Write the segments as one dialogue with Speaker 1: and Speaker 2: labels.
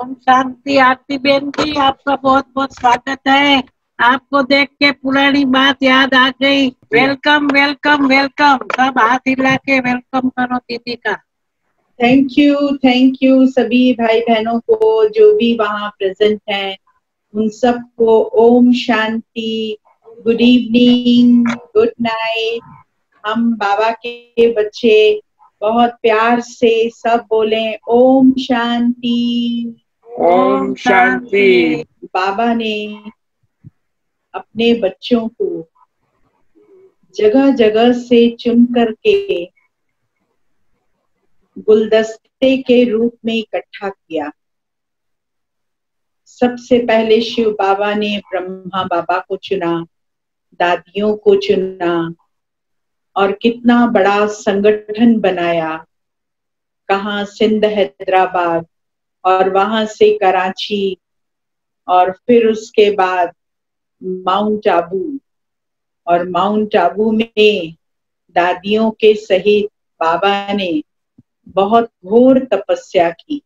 Speaker 1: ओम शांति। आरती बहन जी, आपका बहुत बहुत स्वागत है। आपको देख के पुरानी बात याद आ गई। Welcome welcome welcome. सब हाथ हिला के वेलकम करो दीदी का।
Speaker 2: थैंक यू सभी भाई बहनों को जो भी वहाँ प्रेजेंट हैं, उन सबको Om Shanti, good evening, good night. हम बाबा के बच्चे बहुत प्यार से सब बोले ओम शांति।
Speaker 1: ओम शांति।
Speaker 2: बाबा ने अपने बच्चों को जगह जगह से चुन करके गुलदस्ते के रूप में इकट्ठा किया। सबसे पहले शिव बाबा ने ब्रह्मा बाबा को चुना, दादियों को चुना और कितना बड़ा संगठन बनाया। कहाँ सिंध, हैदराबाद और वहां से कराची और फिर उसके बाद माउंट आबू, और माउंट आबू में दादियों के सहित बाबा ने बहुत घोर तपस्या की।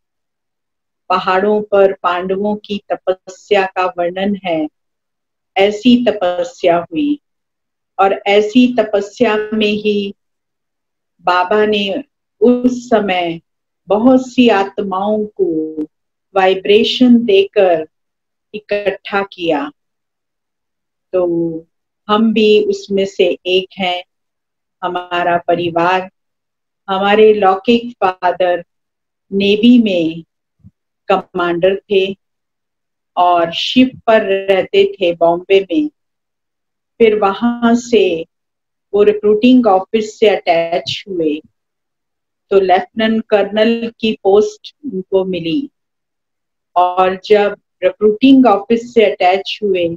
Speaker 2: पहाड़ों पर पांडवों की तपस्या का वर्णन है। ऐसी तपस्या हुई और ऐसी तपस्या में ही बाबा ने उस समय बहुत सी आत्माओं को वाइब्रेशन देकर इकट्ठा किया। तो हम भी उसमें से एक हैं। हमारा परिवार, हमारे लौकिक फादर नेवी में कमांडर थे और शिप पर रहते थे बॉम्बे में। फिर वहां से वो रिक्रूटिंग ऑफिस से अटैच हुए तो लेफ्टिनेंट कर्नल की पोस्ट उनको मिली। और जब रिक्रूटिंग ऑफिस से अटैच हुए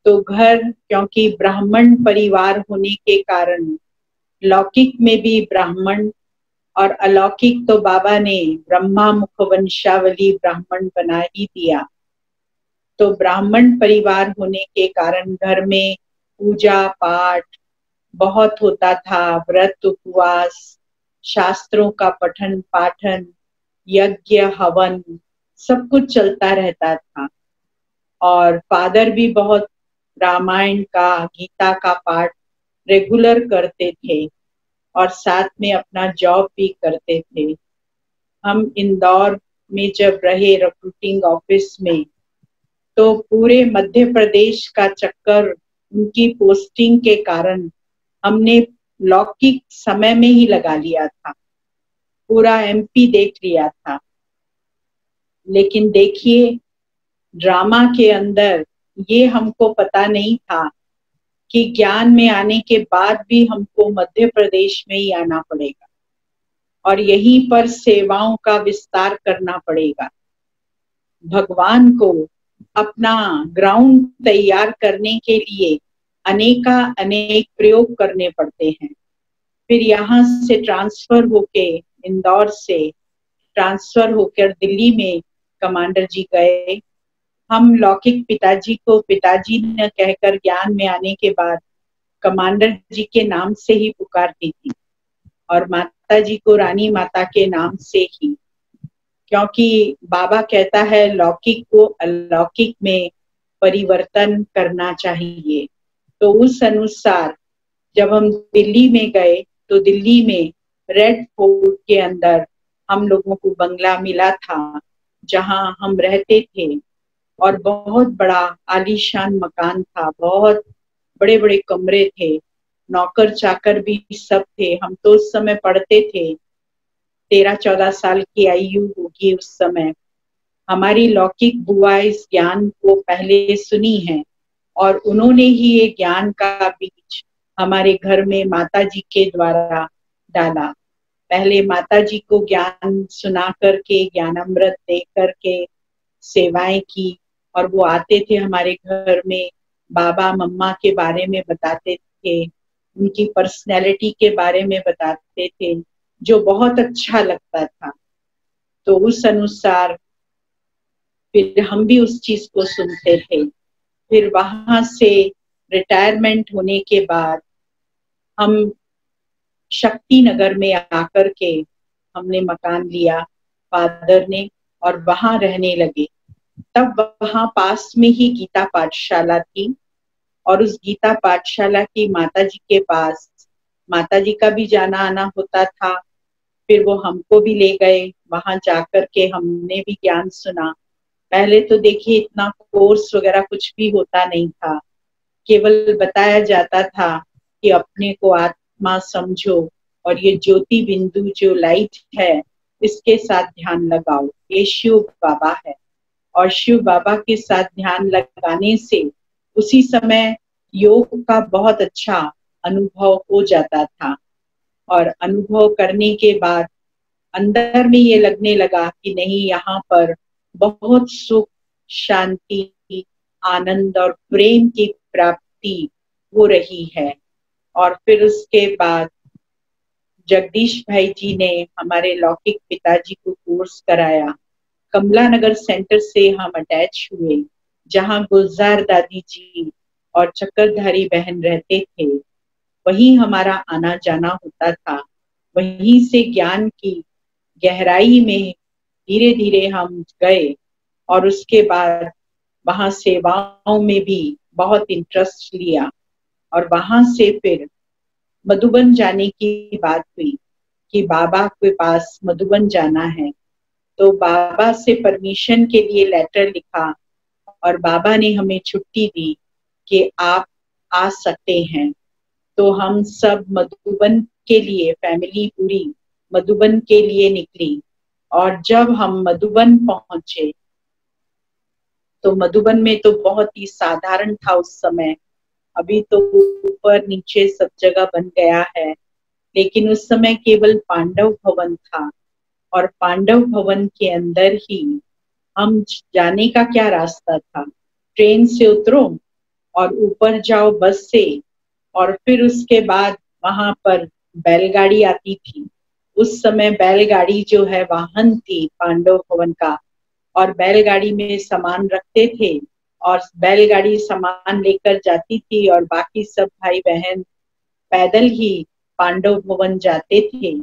Speaker 2: तो घर, क्योंकि ब्राह्मण परिवार होने के कारण लौकिक में भी ब्राह्मण और अलौकिक तो बाबा ने ब्रह्मा मुख वंशावली ब्राह्मण बना ही दिया। तो ब्राह्मण परिवार होने के कारण घर में पूजा पाठ बहुत होता था, व्रत उपवास, शास्त्रों का पठन पाठन, यज्ञ हवन सब कुछ चलता रहता था। और फादर भी बहुत रामायण का, गीता का पाठ रेगुलर करते थे और साथ में अपना जॉब भी करते थे। हम इंदौर में जब रहे रिक्रूटिंग ऑफिस में तो पूरे मध्य प्रदेश का चक्कर उनकी पोस्टिंग के कारण हमने लौकिक समय में ही लगा लिया था, पूरा एमपी देख लिया था। लेकिन देखिए, ड्रामा के अंदर ये हमको पता नहीं था कि ज्ञान में आने के बाद भी हमको मध्य प्रदेश में ही आना पड़ेगा और यहीं पर सेवाओं का विस्तार करना पड़ेगा। भगवान को अपना ग्राउंड तैयार करने के लिए अनेक प्रयोग करने पड़ते हैं। फिर यहाँ से ट्रांसफर होके, इंदौर से ट्रांसफर होकर दिल्ली में कमांडर जी गए। हम लौकिक पिताजी को पिताजी न कहकर ज्ञान में आने के बाद कमांडर जी के नाम से ही पुकारती थी और माता जी को रानी माता के नाम से ही, क्योंकि बाबा कहता है लौकिक को अलौकिक में परिवर्तन करना चाहिए। तो उस अनुसार जब हम दिल्ली में गए तो दिल्ली में रेड फोर्ट के अंदर हम लोगों को बंगला मिला था जहां हम रहते थे और बहुत बड़ा आलीशान मकान था, बहुत बड़े बड़े कमरे थे, नौकर चाकर भी सब थे। हम तो उस समय पढ़ते थे, 13-14 साल की आयु होगी उस समय। हमारी लौकिक बुआ इस ज्ञान को पहले सुनी है और उन्होंने ही ये ज्ञान का बीज हमारे घर में माता जी के द्वारा डाला। पहले माता जी को ज्ञान सुना करके, ज्ञानामृत दे करके सेवाएं की और वो आते थे हमारे घर में, बाबा मम्मा के बारे में बताते थे, उनकी पर्सनैलिटी के बारे में बताते थे, जो बहुत अच्छा लगता था। तो उस अनुसार फिर हम भी उस चीज को सुनते थे। फिर वहां से रिटायरमेंट होने के बाद हम शक्ति नगर में आकर के हमने मकान लिया फादर ने, और वहां रहने लगे। तब वहां पास में ही गीता पाठशाला थी और उस गीता पाठशाला की माता जी के पास माता जी का भी जाना आना होता था। फिर वो हमको भी ले गए, वहां जाकर के हमने भी ज्ञान सुना। पहले तो देखिए इतना कोर्स वगैरह कुछ भी होता नहीं था, केवल बताया जाता था कि अपने को आत्मा समझो और ये ज्योति बिंदु जो लाइट है इसके साथ ध्यान लगाओ, ये शिव बाबा है। और शिव बाबा के साथ ध्यान लगाने से उसी समय योग का बहुत अच्छा अनुभव हो जाता था। और अनुभव करने के बाद अंदर में ये लगने लगा कि नहीं, यहाँ पर बहुत सुख, शांति, आनंद और प्रेम की प्राप्ति हो रही है। और फिर उसके बाद जगदीश भाई जी ने हमारे लौकिक पिताजी को कोर्स कराया। कमला नगर सेंटर से हम अटैच हुए, जहाँ गुलजार दादी जी और चक्करधारी बहन रहते थे। वहीं हमारा आना जाना होता था। वहीं से ज्ञान की गहराई में धीरे धीरे हम गए और उसके बाद वहां सेवाओं में भी बहुत इंटरेस्ट लिया। और वहां से फिर मधुबन जाने की बात हुई कि बाबा के पास मधुबन जाना है। तो बाबा से परमिशन के लिए लेटर लिखा और बाबा ने हमें छुट्टी दी कि आप आ सकते हैं। तो हम सब मधुबन के लिए, फैमिली पूरी मधुबन के लिए निकली। और जब हम मधुबन पहुंचे तो मधुबन में तो बहुत ही साधारण था उस समय। अभी तो ऊपर नीचे सब जगह बन गया है, लेकिन उस समय केवल पांडव भवन था। और पांडव भवन के अंदर ही हम जाने का क्या रास्ता था, ट्रेन से उतरो और ऊपर जाओ बस से, और फिर उसके बाद वहां पर बैलगाड़ी आती थी। उस समय बैलगाड़ी जो है वाहन थी पांडव भवन का, और बैलगाड़ी में सामान रखते थे और बैलगाड़ी सामान लेकर जाती थी और बाकी सब भाई बहन पैदल ही पांडव भवन जाते थे।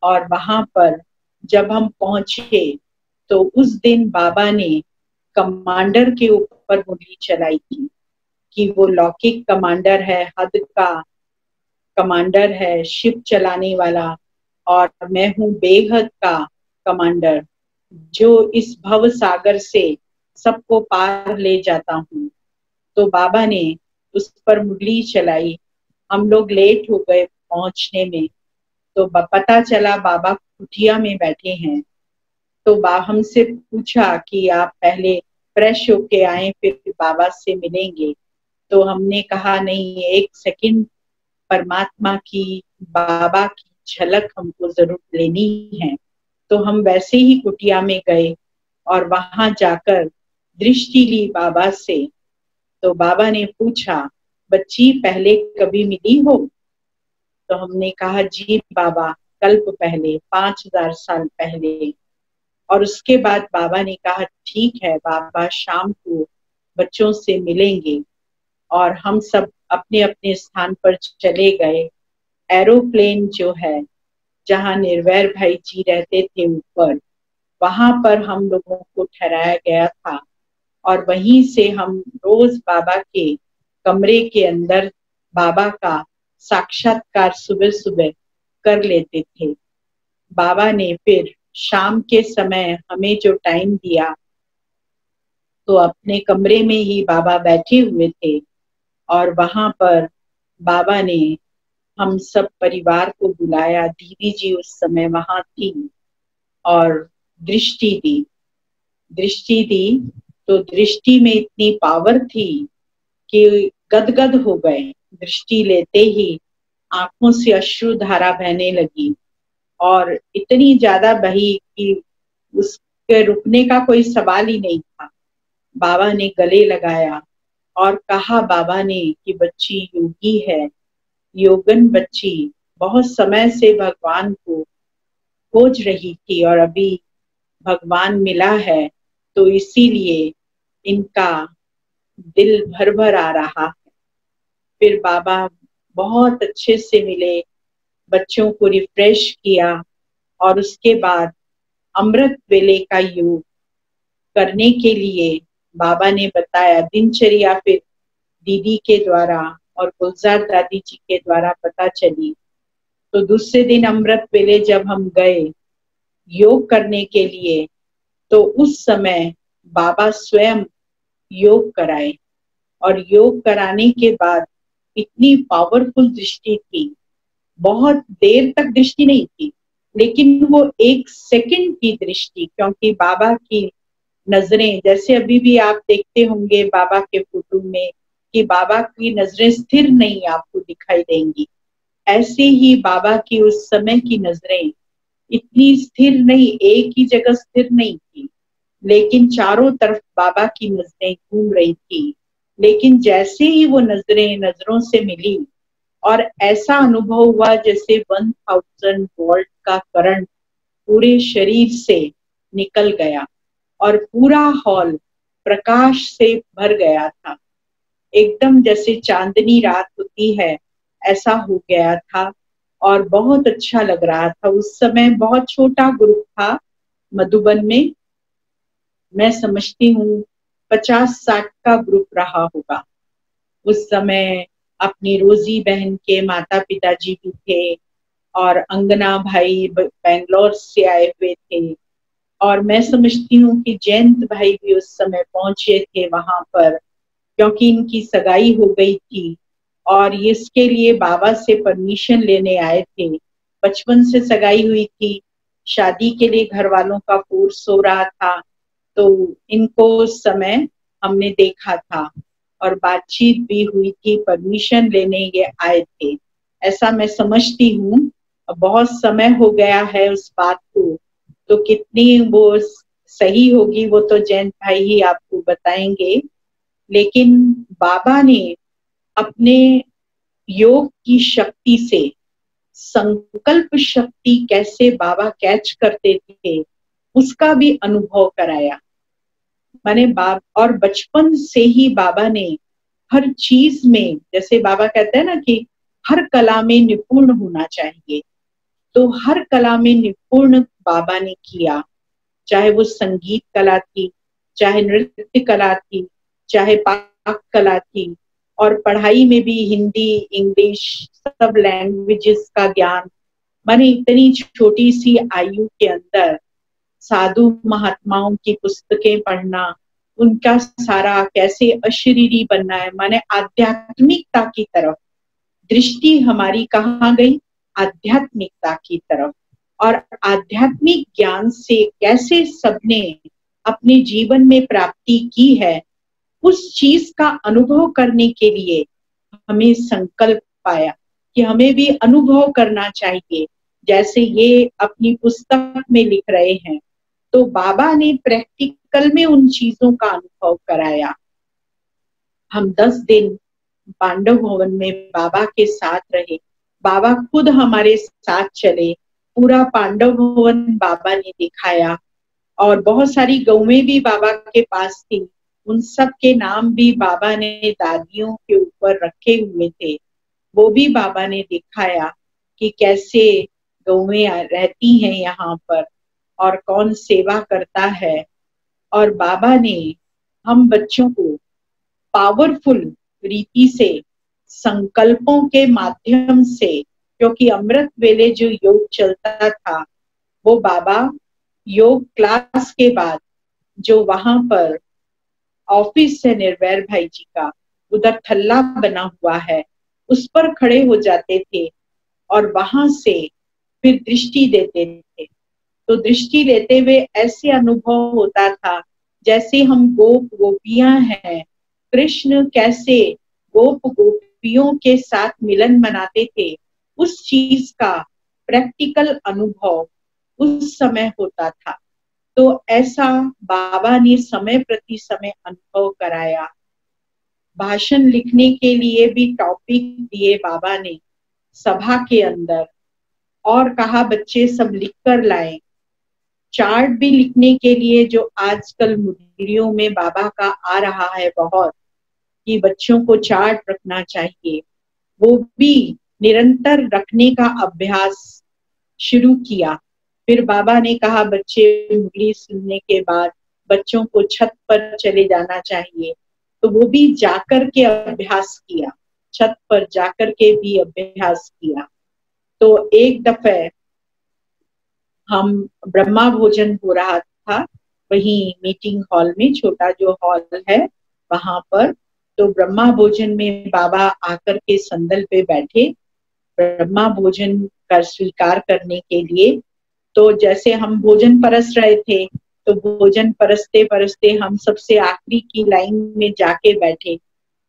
Speaker 2: और वहां पर जब हम पहुंचे तो उस दिन बाबा ने कमांडर के ऊपर उंगली चलाई थी कि वो लौकिक कमांडर है, हद का कमांडर है, शिप चलाने वाला, और मैं हूँ बेहद का कमांडर जो इस भव सागर से सबको पार ले जाता हूँ। तो बाबा ने उस पर मुरली चलाई। हम लोग लेट हो गए पहुंचने में। तो पता चला बाबा कुटिया में बैठे हैं। तो हमसे पूछा कि आप पहले फ्रेश होके आए फिर बाबा से मिलेंगे। तो हमने कहा नहीं, एक सेकंड, परमात्मा की, बाबा की झलक हमको जरूर लेनी है। तो हम वैसे ही कुटिया में गए और वहां जाकर दृष्टि ली बाबा से। तो बाबा ने पूछा, बच्ची पहले कभी मिली हो? तो हमने कहा जी बाबा, कल्प पहले, 5000 साल पहले। और उसके बाद बाबा ने कहा ठीक है, बाबा शाम को बच्चों से मिलेंगे। और हम सब अपने अपने स्थान पर चले गए। एरोप्लेन जो है, जहाँ निर्वैर भाई जी रहते थे ऊपर, वहां पर हम लोगों को ठहराया गया था। और वहीं से हम रोज बाबा के कमरे के अंदर बाबा का साक्षात्कार सुबह सुबह कर लेते थे। बाबा ने फिर शाम के समय हमें जो टाइम दिया, तो अपने कमरे में ही बाबा बैठे हुए थे और वहां पर बाबा ने हम सब परिवार को बुलाया। दीदी जी उस समय वहां थी और दृष्टि दी। दृष्टि दी तो दृष्टि में इतनी पावर थी कि गदगद हो गए। दृष्टि लेते ही आंखों से अश्रु धारा बहने लगी और इतनी ज्यादा बही कि उसके रुकने का कोई सवाल ही नहीं था। बाबा ने गले लगाया और कहा बाबा ने कि बच्ची योगी है, योगन बच्ची, बहुत समय से भगवान को खोज रही थी और अभी भगवान मिला है, तो इसीलिए इनका दिल भर भर आ रहा है। फिर बाबा बहुत अच्छे से मिले, बच्चों को रिफ्रेश किया और उसके बाद अमृत वेले का योग करने के लिए बाबा ने बताया। दिनचर्या फिर दीदी के द्वारा और गुलजार दादी जी के द्वारा पता चली। तो दूसरे दिन अमृत वेले जब हम गए योग करने के लिए, तो उस समय बाबा स्वयं योग कराए, और योग कराने के बाद इतनी पावरफुल दृष्टि थी। बहुत देर तक दृष्टि नहीं थी, लेकिन वो 1 सेकंड की दृष्टि, क्योंकि बाबा की नजरें, जैसे अभी भी आप देखते होंगे बाबा के फोटो में कि बाबा की नजरें स्थिर नहीं आपको दिखाई देंगी, ऐसे ही बाबा की उस समय की नजरें इतनी स्थिर नहीं, एक ही जगह स्थिर नहीं थी, लेकिन चारों तरफ बाबा की नजरें घूम रही थी। लेकिन जैसे ही वो नजरें नजरों से मिली, और ऐसा अनुभव हुआ जैसे 1000 वोल्ट का करंट पूरे शरीर से निकल गया और पूरा हॉल प्रकाश से भर गया था। एकदम जैसे चांदनी रात होती है ऐसा हो गया था, और बहुत अच्छा लग रहा था। उस समय बहुत छोटा ग्रुप था मधुबन में, मैं समझती हूँ 50-60 का ग्रुप रहा होगा। उस समय अपनी रोजी बहन के माता पिताजी भी थे, और अंगना भाई बेंगलोर से आए हुए थे, और मैं समझती हूँ कि जयंत भाई भी उस समय पहुंचे थे वहां पर, क्योंकि इनकी सगाई हो गई थी और इसके लिए बाबा से परमिशन लेने आए थे। बचपन से सगाई हुई थी, शादी के लिए घर वालों का फोर्स हो रहा था, तो इनको उस समय हमने देखा था और बातचीत भी हुई थी, परमिशन लेने ये आए थे, ऐसा मैं समझती हूँ। बहुत समय हो गया है उस बात को, तो कितनी वो सही होगी वो तो जयंत भाई ही आपको बताएंगे। लेकिन बाबा ने अपने योग की शक्ति से, संकल्प शक्ति कैसे बाबा कैच करते थे उसका भी अनुभव कराया। माने और बचपन से ही बाबा ने हर चीज में, जैसे बाबा कहते हैं ना कि हर कला में निपुण होना चाहिए, तो हर कला में निपुण बाबा ने किया। चाहे वो संगीत कला थी, चाहे नृत्य कला थी, चाहे पाक कला थी, और पढ़ाई में भी हिंदी, इंग्लिश, सब लैंग्वेजेस का ज्ञान। माने इतनी छोटी सी आयु के अंदर साधु महात्माओं की पुस्तकें पढ़ना, उनका सारा कैसे अशरीरी बनना है, माने आध्यात्मिकता की तरफ दृष्टि हमारी कहाँ गई, आध्यात्मिकता की तरफ। और आध्यात्मिक ज्ञान से कैसे सबने अपने जीवन में प्राप्ति की है, उस चीज का अनुभव करने के लिए हमें संकल्प पाया कि हमें भी अनुभव करना चाहिए, जैसे ये अपनी पुस्तक में लिख रहे हैं। तो बाबा ने प्रैक्टिकल में उन चीजों का अनुभव कराया। हम 10 दिन पांडव भवन में बाबा के साथ रहे, बाबा खुद हमारे साथ चले, पूरा पांडव भवन बाबा ने दिखाया, और बहुत सारी गौएं भी बाबा के पास थी, उन सब के नाम भी बाबा ने दादियों के ऊपर रखे हुए थे, वो भी बाबा ने दिखाया कि कैसे गौएं रहती हैं यहाँ पर और कौन सेवा करता है। और बाबा ने हम बच्चों को पावरफुल रीति से संकल्पों के माध्यम से, क्योंकि अमृत वेले जो योग चलता था वो बाबा योग क्लास के बाद जो वहां पर ऑफिस है निर्वैर भाई जी का, उधर थल्ला बना हुआ है, उस पर खड़े हो जाते थे और वहां से फिर दृष्टि देते थे। तो दृष्टि लेते हुए ऐसे अनुभव होता था जैसे हम गोप गोपियां हैं, कृष्ण कैसे गोप गोपियों के साथ मिलन मनाते थे, उस चीज का प्रैक्टिकल अनुभव उस समय होता था। तो ऐसा बाबा ने समय प्रति समय अनुभव कराया। भाषण लिखने के लिए भी टॉपिक दिए बाबा ने सभा के अंदर, और कहा बच्चे सब लिख कर लाएं। चार्ट भी लिखने के लिए जो आजकल मुदरियों में बाबा का आ रहा है बहुत, कि बच्चों को चार्ट रखना चाहिए, वो भी निरंतर रखने का अभ्यास शुरू किया। फिर बाबा ने कहा बच्चे मुरली सुनने के बाद बच्चों को छत पर चले जाना चाहिए, तो वो भी जाकर के अभ्यास किया, छत पर जाकर के भी अभ्यास किया। तो एक दफे हम ब्रह्मा भोजन हो रहा था वही मीटिंग हॉल में, छोटा जो हॉल है वहां पर। तो ब्रह्मा भोजन में बाबा आकर के संदल पे बैठे ब्रह्मा भोजन का स्वीकार करने के लिए। तो जैसे हम भोजन परस रहे थे, तो भोजन परसते परसते हम सबसे आखिरी की लाइन में जाके बैठे।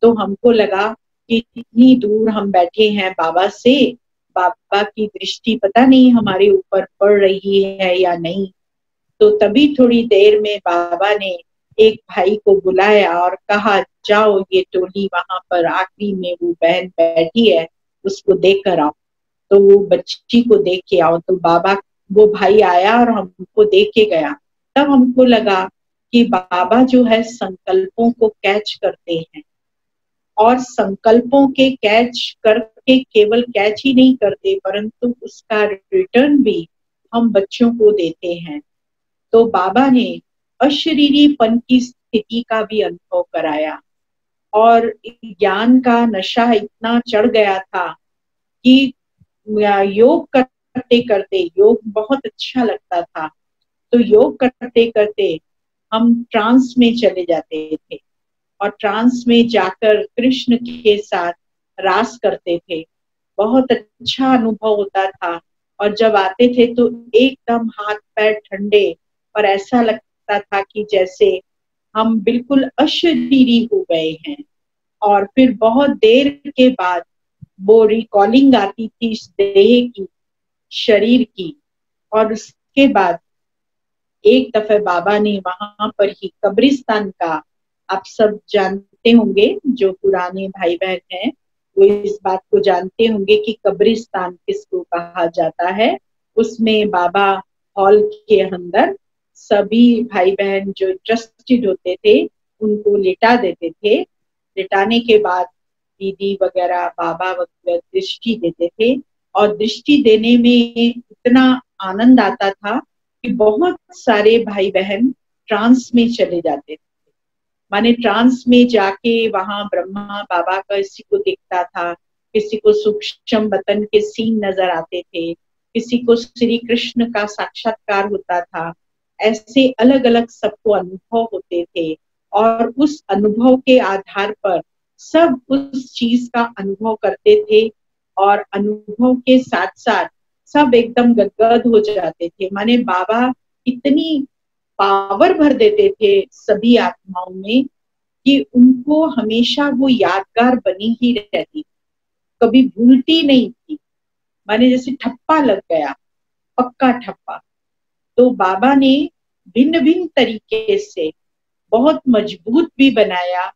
Speaker 2: तो हमको लगा कि इतनी दूर हम बैठे हैं बाबा से, बाबा की दृष्टि पता नहीं हमारे ऊपर पड़ रही है या नहीं। तो तभी थोड़ी देर में बाबा ने एक भाई को बुलाया और कहा, जाओ ये टोली वहां पर आखिरी में वो बहन बैठी है उसको देख कर आओ, तो वो बच्ची को देख के आओ। तो बाबा, वो भाई आया और हमको देख के गया। तब हमको लगा कि बाबा जो है संकल्पों को कैच करते हैं, और संकल्पों के कैच करके केवल कैच ही नहीं करते परंतु उसका रिटर्न भी हम बच्चों को देते हैं। तो बाबा ने अशरीरीपन की स्थिति का भी अनुभव कराया, और ज्ञान का नशा इतना चढ़ गया था कि योग करते करते, योग बहुत अच्छा लगता था, तो योग करते करते हम ट्रांस में चले जाते थे और ट्रांस में जाकर कृष्ण के साथ रास करते थे। बहुत अच्छा अनुभव होता था, और जब आते थे तो एकदम हाथ पैर ठंडे, और ऐसा लगता था कि जैसे हम बिल्कुल अशरीरी हो गए हैं। और फिर बहुत देर के बाद वो रिकॉलिंग आती थी इस देह की, शरीर की। और उसके बाद एक दफे बाबा ने वहां पर ही कब्रिस्तान का, आप सब जानते होंगे जो पुराने भाई बहन हैं वो इस बात को जानते होंगे कि कब्रिस्तान किसको कहा जाता है। उसमें बाबा हॉल के अंदर सभी भाई बहन जो इंटरेस्टेड होते थे उनको लेटा देते थे। लेटाने के बाद दीदी वगैरह बाबा वगैरह दृष्टि देते थे, और दृष्टि देने में इतना आनंद आता था कि बहुत सारे भाई बहन ट्रांस में चले जाते थे। माने ट्रांस में जाके वहां ब्रह्मा बाबा का किसी को दिखता था, किसी को सूक्ष्म वतन के सीन नजर आते थे, किसी को श्री कृष्ण का साक्षात्कार होता था। ऐसे अलग अलग सबको अनुभव होते थे, और उस अनुभव के आधार पर सब उस चीज का अनुभव करते थे, और अनुभव के साथ साथ सब एकदम गदगद हो जाते थे। माने बाबा इतनी पावर भर देते थे सभी आत्माओं में कि उनको हमेशा वो यादगार बनी ही रहती, कभी भूलती नहीं थी। माने जैसे ठप्पा लग गया, पक्का ठप्पा। तो बाबा ने भिन्न भिन्न तरीके से बहुत मजबूत भी बनाया,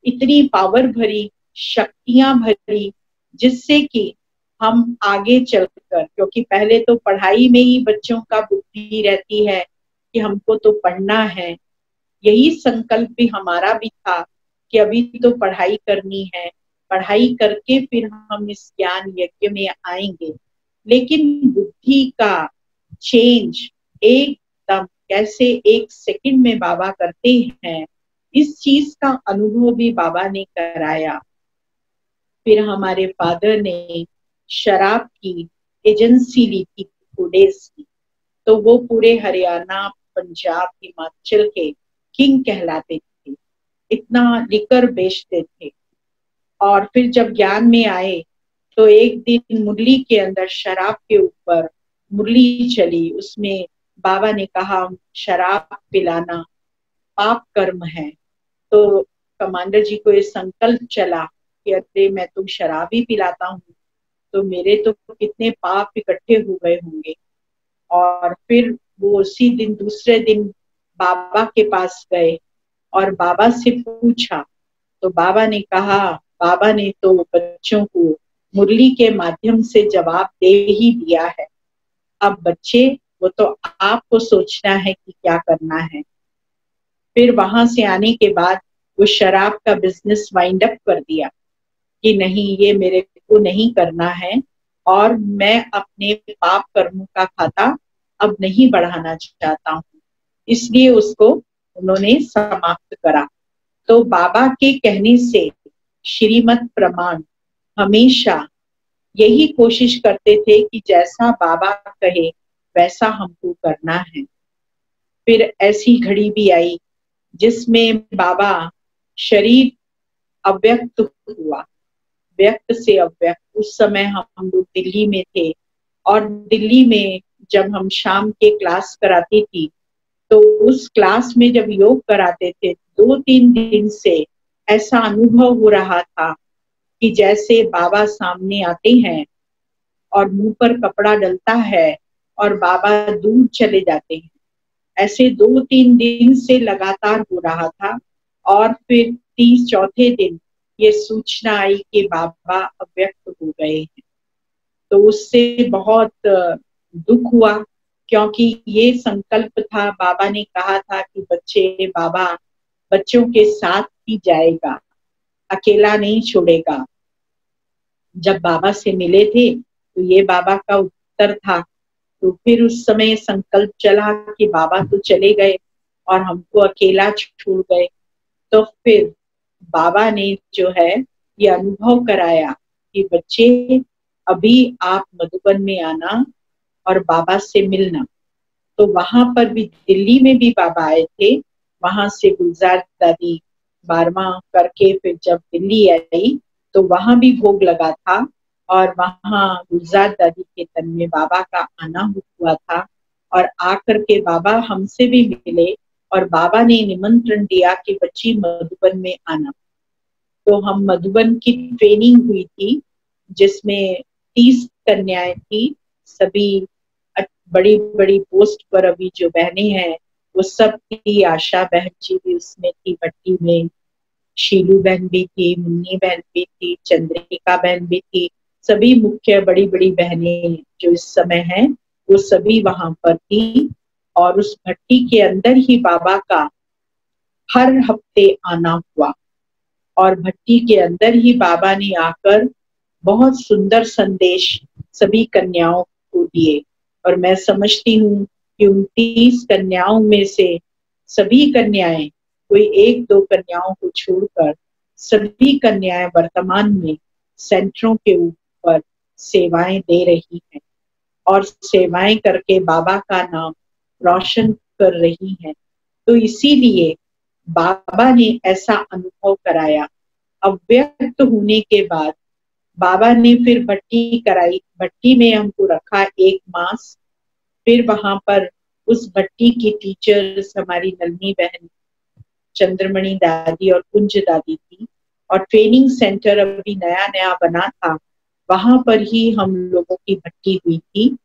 Speaker 2: इतनी पावर भरी, शक्तियां भरी, जिससे कि हम आगे चलकर, क्योंकि पहले तो पढ़ाई में ही बच्चों का बुद्धि रहती है कि हमको तो पढ़ना है, यही संकल्प भी हमारा भी था कि अभी तो पढ़ाई करनी है, पढ़ाई करके फिर हम इस ज्ञान यज्ञ में आएंगे। लेकिन बुद्धि का चेंज एकदम कैसे एक सेकंड में बाबा करते हैं, इस चीज का अनुभव भी बाबा ने कराया। फिर हमारे फादर ने शराब की एजेंसी ली थी फूडेस की, तो वो पूरे हरियाणा पंजाब हिमाचल के किंग कहलाते थे, इतना लिकर बेचते थे। और फिर जब ज्ञान में आए तो एक दिन मुरली के अंदर शराब के ऊपर मुरली चली, उसमें बाबा ने कहा शराब पिलाना पाप कर्म है। तो कमांडर जी को ये संकल्प चला कि अरे मैं तो शराब ही पिलाता हूँ, तो मेरे तो कितने पाप इकट्ठे हो गए होंगे। और फिर वो उसी दिन दूसरे दिन बाबा के पास गए और बाबा से पूछा, तो बाबा ने कहा, बाबा ने तो बच्चों को मुरली के माध्यम से जवाब दे ही दिया है, अब बच्चे वो तो आपको सोचना है कि क्या करना है। फिर वहां से आने के बाद वो शराब का बिजनेस वाइंड अप कर दिया कि नहीं ये मेरे को नहीं करना है, और मैं अपने पाप कर्मों का खाता अब नहीं बढ़ाना चाहता हूँ। इसलिए उसको उन्होंने समाप्त करा। तो बाबा के कहने से श्रीमत प्रमाण हमेशा यही कोशिश करते थे कि जैसा बाबा कहे वैसा हमको करना है। फिर ऐसी घड़ी भी आई जिसमें बाबा शरीर अव्यक्त हुआ, व्यक्त से अव्यक्त। उस समय हम लोग दिल्ली में थे और दिल्ली में जब हम शाम के क्लास कराती थी तो उस क्लास में जब योग कराते थे 2-3 दिन से ऐसा अनुभव हो रहा था कि जैसे बाबा सामने आते हैं और मुंह पर कपड़ा डलता है और बाबा दूर चले जाते हैं। ऐसे 2-3 दिन से लगातार हो रहा था और फिर 34 दिन ये सूचना आई कि बाबा अव्यक्त हो गए हैं। तो उससे बहुत दुख हुआ, क्योंकि ये संकल्प था, बाबा ने कहा था कि बाबा बच्चों के साथ ही जाएगा, अकेला नहीं छोड़ेगा। जब बाबा से मिले थे तो ये बाबा का उत्तर था। तो फिर उस समय संकल्प चला कि बाबा तो चले गए और हमको अकेला छोड़ गए। तो फिर बाबा ने जो है ये अनुभव कराया कि बच्चे अभी आप मधुबन में आना और बाबा से मिलना। तो वहां पर भी दिल्ली में भी बाबा आए थे, वहां से गुलजार दादी 12वां करके फिर जब दिल्ली आई तो वहां भी भोग लगा था और वहां गुलजार दादी के तन में बाबा का आना हुआ था। और आकर के बाबा हमसे भी मिले और बाबा ने निमंत्रण दिया कि बच्ची मधुबन में आना। तो हम मधुबन की ट्रेनिंग हुई थी जिसमें 30 कन्याएं थी। सभी बड़ी बड़ी पोस्ट पर अभी जो बहनें हैं वो सब थी। आशा बहन जी भी उसमें थी, भट्टी में शीलू बहन भी थी, मुन्नी बहन भी थी, चंद्रिका बहन भी थी। सभी मुख्य बड़ी बड़ी बहनें जो इस समय हैं वो सभी वहां पर थी। और उस भट्टी के अंदर ही बाबा का हर हफ्ते आना हुआ और भट्टी के अंदर ही बाबा ने आकर बहुत सुंदर संदेश सभी कन्याओं को दिए। और मैं समझती हूँ कि 29 कन्याओं में से सभी कन्याएं, कोई 1-2 कन्याओं को छोड़कर सभी कन्याएं वर्तमान में सेंटरों के ऊपर सेवाएं दे रही हैं और सेवाएं करके बाबा का नाम रोशन कर रही हैं। तो इसीलिए बाबा ने ऐसा अनुभव कराया। अव्यक्त होने के बाद बाबा ने फिर भट्टी कराई, भट्टी में हमको रखा 1 मास। फिर वहां पर उस भट्टी की टीचर्स हमारी नलनी बहन, चंद्रमणि दादी और कुंज दादी थी। और ट्रेनिंग सेंटर अभी नया नया बना था, वहां पर ही हम लोगों की भट्टी हुई थी।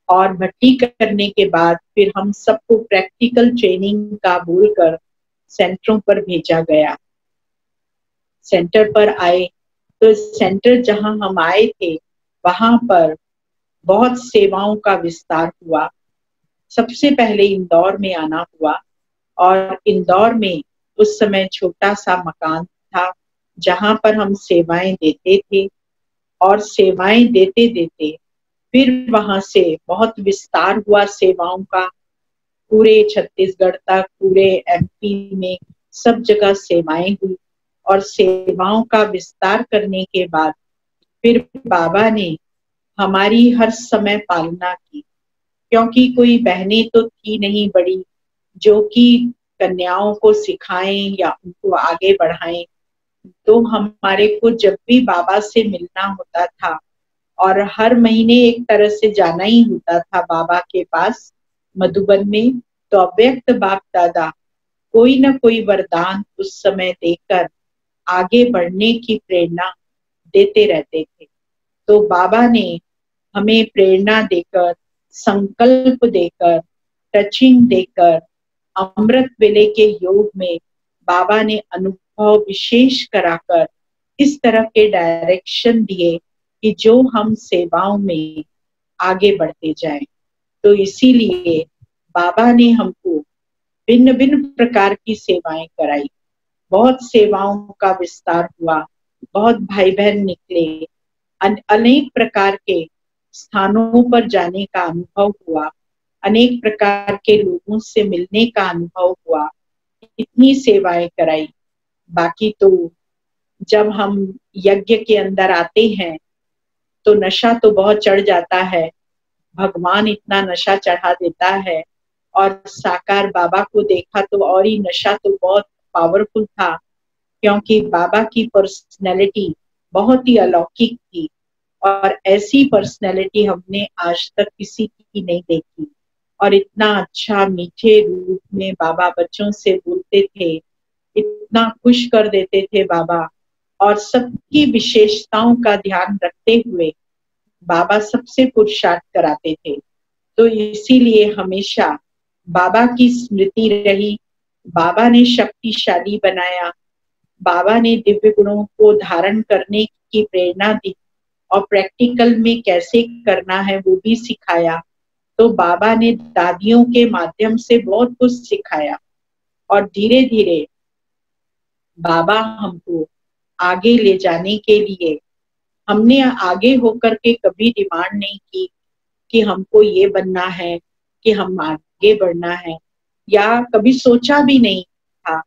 Speaker 2: और भट्टी करने के बाद फिर हम सबको प्रैक्टिकल ट्रेनिंग का बोलकर सेंटरों पर भेजा गया। सेंटर पर आए तो सेंटर जहां हम आए थे वहां पर बहुत सेवाओं का विस्तार हुआ। सबसे पहले इंदौर में आना हुआ और इंदौर में उस समय छोटा सा मकान था जहां पर हम सेवाएं देते थे। और सेवाएं देते देते फिर वहां से बहुत विस्तार हुआ सेवाओं का। पूरे छत्तीसगढ़ तक, पूरे एमपी में सब जगह सेवाएं हुई। और सेवाओं का विस्तार करने के बाद फिर बाबा ने हमारी हर समय पालना की, क्योंकि कोई बहनें तो थी नहीं बड़ी जो कि कन्याओं को सिखाएं या उनको आगे बढ़ाएं। तो हमारे को जब भी बाबा से मिलना होता था और हर महीने एक तरह से जाना ही होता था बाबा के पास मधुबन में, तो अव्यक्त बाप दादा कोई ना कोई वरदान उस समय देकर आगे बढ़ने की प्रेरणा देते रहते थे। तो बाबा ने हमें प्रेरणा देकर, संकल्प देकर, टचिंग देकर, अमृत वेले के योग में बाबा ने अनुभव विशेष कराकर इस तरह के डायरेक्शन दिए कि जो हम सेवाओं में आगे बढ़ते जाएं। तो इसीलिए बाबा ने हमको भिन्न भिन्न प्रकार की सेवाएं कराई। बहुत सेवाओं का विस्तार हुआ, बहुत भाई बहन निकले, अनेक प्रकार के स्थानों पर जाने का अनुभव हुआ, अनेक प्रकार के लोगों से मिलने का अनुभव हुआ। इतनी सेवाएं कराई। बाकी तो जब हम यज्ञ के अंदर आते हैं तो नशा तो बहुत चढ़ जाता है, भगवान इतना नशा चढ़ा देता है। और साकार बाबा को देखा तो और ही नशा तो बहुत पावरफुल था, क्योंकि बाबा की पर्सनैलिटी बहुत ही अलौकिक थी और ऐसी पर्सनैलिटी हमने आज तक किसी की नहीं देखी। और इतना अच्छा मीठे रूप में बाबा बच्चों से बोलते थे, इतना खुश कर देते थे बाबा, और सबकी विशेषताओं का ध्यान रखते हुए बाबा सबसे पुरुषार्थ कराते थे। तो इसीलिए हमेशा बाबा की स्मृति रही। बाबा ने शक्तिशाली बनाया, बाबा ने दिव्य गुणों को धारण करने की प्रेरणा दी और प्रैक्टिकल में कैसे करना है वो भी सिखाया। तो बाबा ने दादियों के माध्यम से बहुत कुछ सिखाया और धीरे धीरे बाबा हमको आगे ले जाने के लिए, हमने आगे होकर के कभी डिमांड नहीं की कि हमको ये बनना है, कि हम आगे बढ़ना है, या कभी सोचा भी नहीं था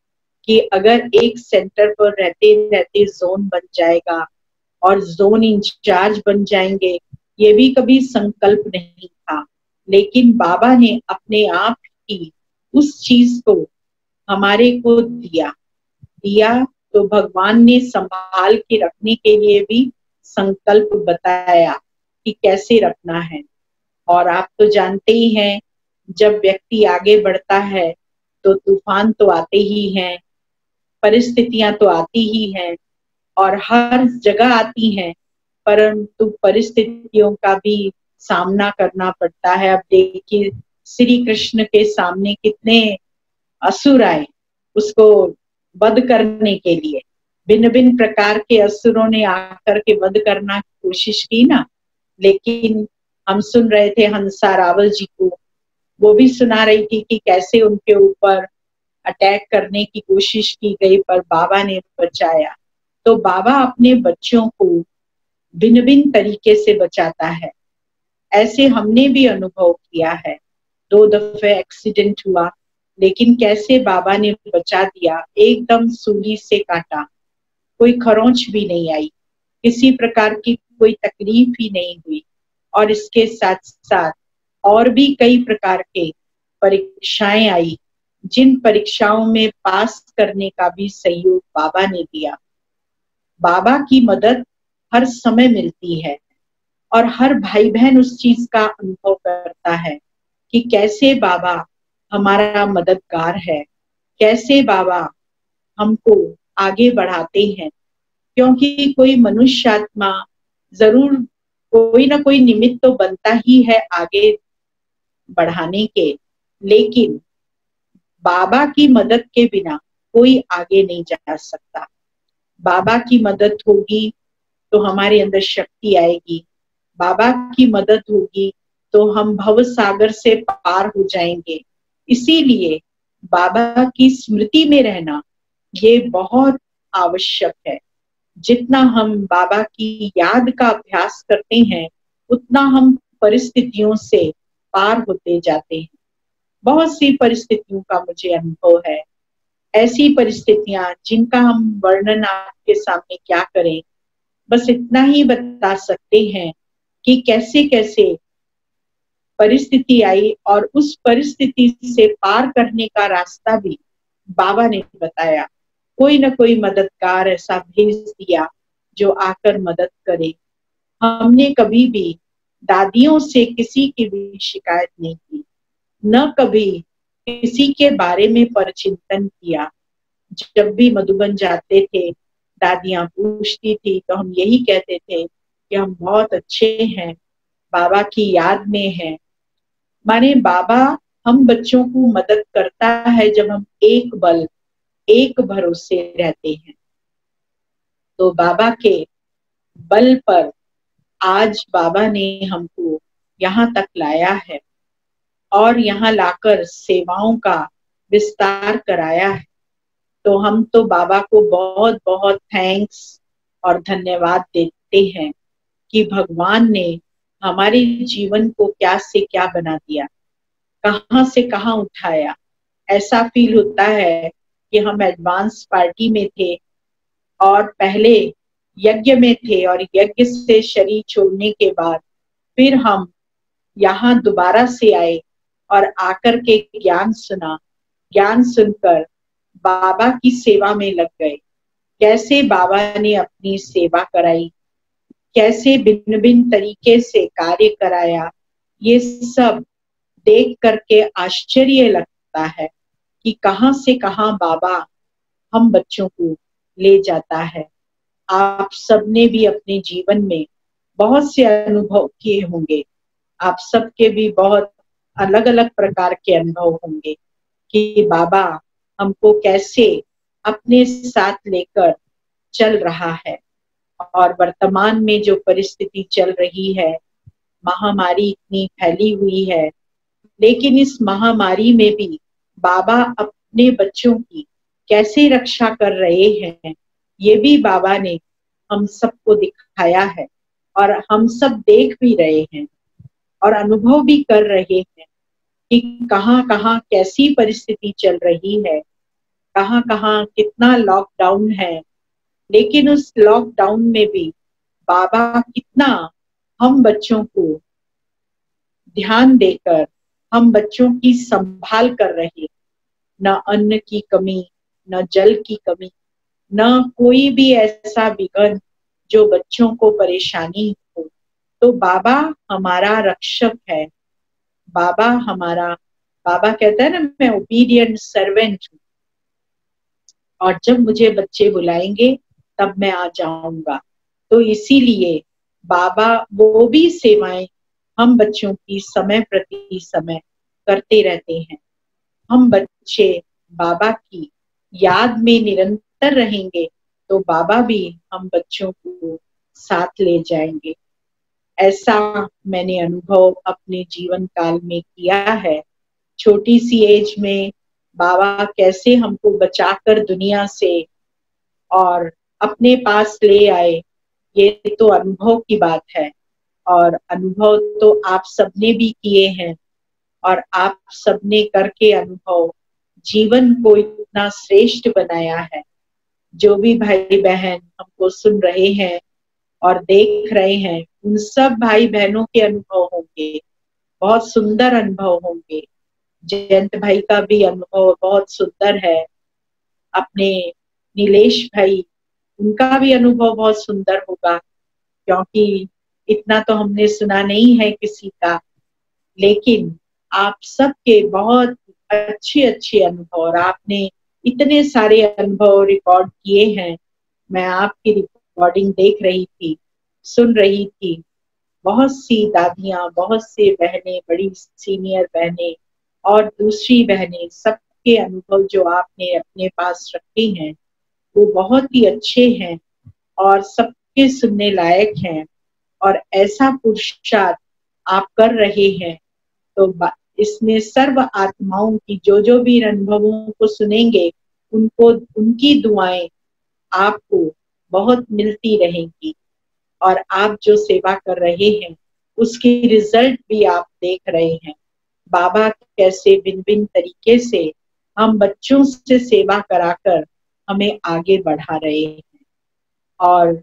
Speaker 2: कि अगर एक सेंटर पर रहते रहते जोन बन जाएगा और जोन इंचार्ज बन जाएंगे, ये भी कभी संकल्प नहीं था। लेकिन बाबा ने अपने आप ही उस चीज को हमारे को दिया तो भगवान ने संभाल के रखने के लिए भी संकल्प बताया कि कैसे रखना है। और आप तो जानते ही हैं, जब व्यक्ति आगे बढ़ता है तो तूफान तो आते ही हैं, परिस्थितियां तो आती ही हैं और हर जगह आती हैं, परंतु परिस्थितियों का भी सामना करना पड़ता है। अब देखिए श्री कृष्ण के सामने कितने असुर आए उसको वध करने के लिए, भिन्न भिन्न प्रकार के असुरों ने आकर के वध करना की कोशिश की ना। लेकिन हम सुन रहे थे हंसा रावल जी को, वो भी सुना रही थी कि कैसे उनके ऊपर अटैक करने की कोशिश की गई पर बाबा ने बचाया। तो बाबा अपने बच्चों को भिन्न भिन्न तरीके से बचाता है। ऐसे हमने भी अनुभव किया है, 2 दफे एक्सीडेंट हुआ, लेकिन कैसे बाबा ने बचा दिया, एकदम सूली से काटा, कोई खरोंच भी नहीं आई, किसी प्रकार की कोई तकलीफ ही नहीं हुई। और इसके साथ साथ और भी कई प्रकार के परीक्षाएं आई, जिन परीक्षाओं में पास करने का भी सहयोग बाबा ने दिया। बाबा की मदद हर समय मिलती है और हर भाई बहन उस चीज का अनुभव करता है कि कैसे बाबा हमारा मददगार है, कैसे बाबा हमको आगे बढ़ाते हैं। क्योंकि कोई मनुष्य आत्मा जरूर कोई ना कोई निमित्त तो बनता ही है आगे बढ़ाने के, लेकिन बाबा की मदद के बिना कोई आगे नहीं जा सकता। बाबा की मदद होगी तो हमारे अंदर शक्ति आएगी, बाबा की मदद होगी तो हम भव सागर से पार हो जाएंगे। इसीलिए बाबा की स्मृति में रहना ये बहुत आवश्यक है। जितना हम बाबा की याद का अभ्यास करते हैं उतना हम परिस्थितियों से पार होते जाते हैं। बहुत सी परिस्थितियों का मुझे अनुभव है, ऐसी परिस्थितियां जिनका हम वर्णन आपके सामने क्या करें। बस इतना ही बता सकते हैं कि कैसे कैसे परिस्थिति आई और उस परिस्थिति से पार करने का रास्ता भी बाबा ने बताया। कोई ना कोई मददगार ऐसा भेज दिया जो आकर मदद करे। हमने कभी भी दादियों से किसी की भी शिकायत नहीं की, न कभी किसी के बारे में परचिंतन किया। जब भी मधुबन जाते थे दादियां पूछती थी तो हम यही कहते थे कि हम बहुत अच्छे हैं, बाबा की याद में हैं। माने बाबा हम बच्चों को मदद करता है जब हम एक बल एक भरोसे रहते हैं। तो बाबा के बल पर आज बाबा ने हमको यहाँ तक लाया है और यहाँ लाकर सेवाओं का विस्तार कराया है। तो हम तो बाबा को बहुत बहुत थैंक्स और धन्यवाद देते हैं कि भगवान ने हमारे जीवन को क्या से क्या बना दिया, कहाँ से कहाँ उठाया। ऐसा फील होता है कि हम एडवांस पार्टी में थे और पहले यज्ञ में थे और यज्ञ से शरीर छोड़ने के बाद फिर हम यहाँ दोबारा से आए और आकर के ज्ञान सुना। ज्ञान सुनकर बाबा की सेवा में लग गए। कैसे बाबा ने अपनी सेवा कराई, कैसे भिन्न भिन्न तरीके से कार्य कराया, ये सब देख करके आश्चर्य लगता है कि कहाँ से कहाँ बाबा हम बच्चों को ले जाता है। आप सबने भी अपने जीवन में बहुत से अनुभव किए होंगे। आप सबके भी बहुत अलग अलग प्रकार के अनुभव होंगे कि बाबा हमको कैसे अपने साथ लेकर चल रहा है। और वर्तमान में जो परिस्थिति चल रही है, महामारी इतनी फैली हुई है, लेकिन इस महामारी में भी बाबा अपने बच्चों की कैसे रक्षा कर रहे हैं, ये भी बाबा ने हम सबको दिखाया है और हम सब देख भी रहे हैं और अनुभव भी कर रहे हैं कि कहाँ कहाँ कैसी परिस्थिति चल रही है, कहाँ कहाँ कितना लॉकडाउन है। लेकिन उस लॉकडाउन में भी बाबा कितना हम बच्चों को ध्यान देकर हम बच्चों की संभाल कर रहे। न अन्न की कमी, न जल की कमी, न कोई भी ऐसा विघ्न जो बच्चों को परेशानी हो। तो बाबा हमारा रक्षक है। बाबा कहता है ना, मैं ओबीडियंट सर्वेंट हूँ और जब मुझे बच्चे बुलाएंगे तब मैं आ जाऊंगा। तो इसीलिए बाबा वो भी सेवाएं हम बच्चों की समय प्रति समय करते रहते हैं। हम बच्चे बाबा की याद में निरंतर रहेंगे तो बाबा भी हम बच्चों को साथ ले जाएंगे। ऐसा मैंने अनुभव अपने जीवन काल में किया है। छोटी सी एज में बाबा कैसे हमको बचाकर दुनिया से और अपने पास ले आए, ये तो अनुभव की बात है। और अनुभव तो आप सबने भी किए हैं और आप सबने करके अनुभव जीवन को इतना श्रेष्ठ बनाया है। जो भी भाई बहन हमको सुन रहे हैं और देख रहे हैं, उन सब भाई बहनों के अनुभव होंगे, बहुत सुंदर अनुभव होंगे। जयंत भाई का भी अनुभव बहुत सुंदर है। अपने नीलेश भाई, उनका भी अनुभव बहुत सुंदर होगा, क्योंकि इतना तो हमने सुना नहीं है किसी का। लेकिन आप सबके बहुत अच्छे अच्छे अनुभव, और आपने इतने सारे अनुभव रिकॉर्ड किए हैं। मैं आपकी रिकॉर्डिंग देख रही थी, सुन रही थी। बहुत सी दादियां, बहुत से बहनें, बड़ी सीनियर बहनें और दूसरी बहनें, सबके अनुभव जो आपने अपने पास रखे हैं वो बहुत ही अच्छे हैं और सबके सुनने लायक हैं। और ऐसा पुरुषार्थ आप कर रहे हैं तो इसमें सर्व आत्माओं की जो भी अनुभवों को सुनेंगे, उनको उनकी दुआएं आपको बहुत मिलती रहेंगी। और आप जो सेवा कर रहे हैं उसकी रिजल्ट भी आप देख रहे हैं। बाबा कैसे भिन्न भिन्न तरीके से हम बच्चों से सेवा कराकर हमें आगे बढ़ा रहे हैं। और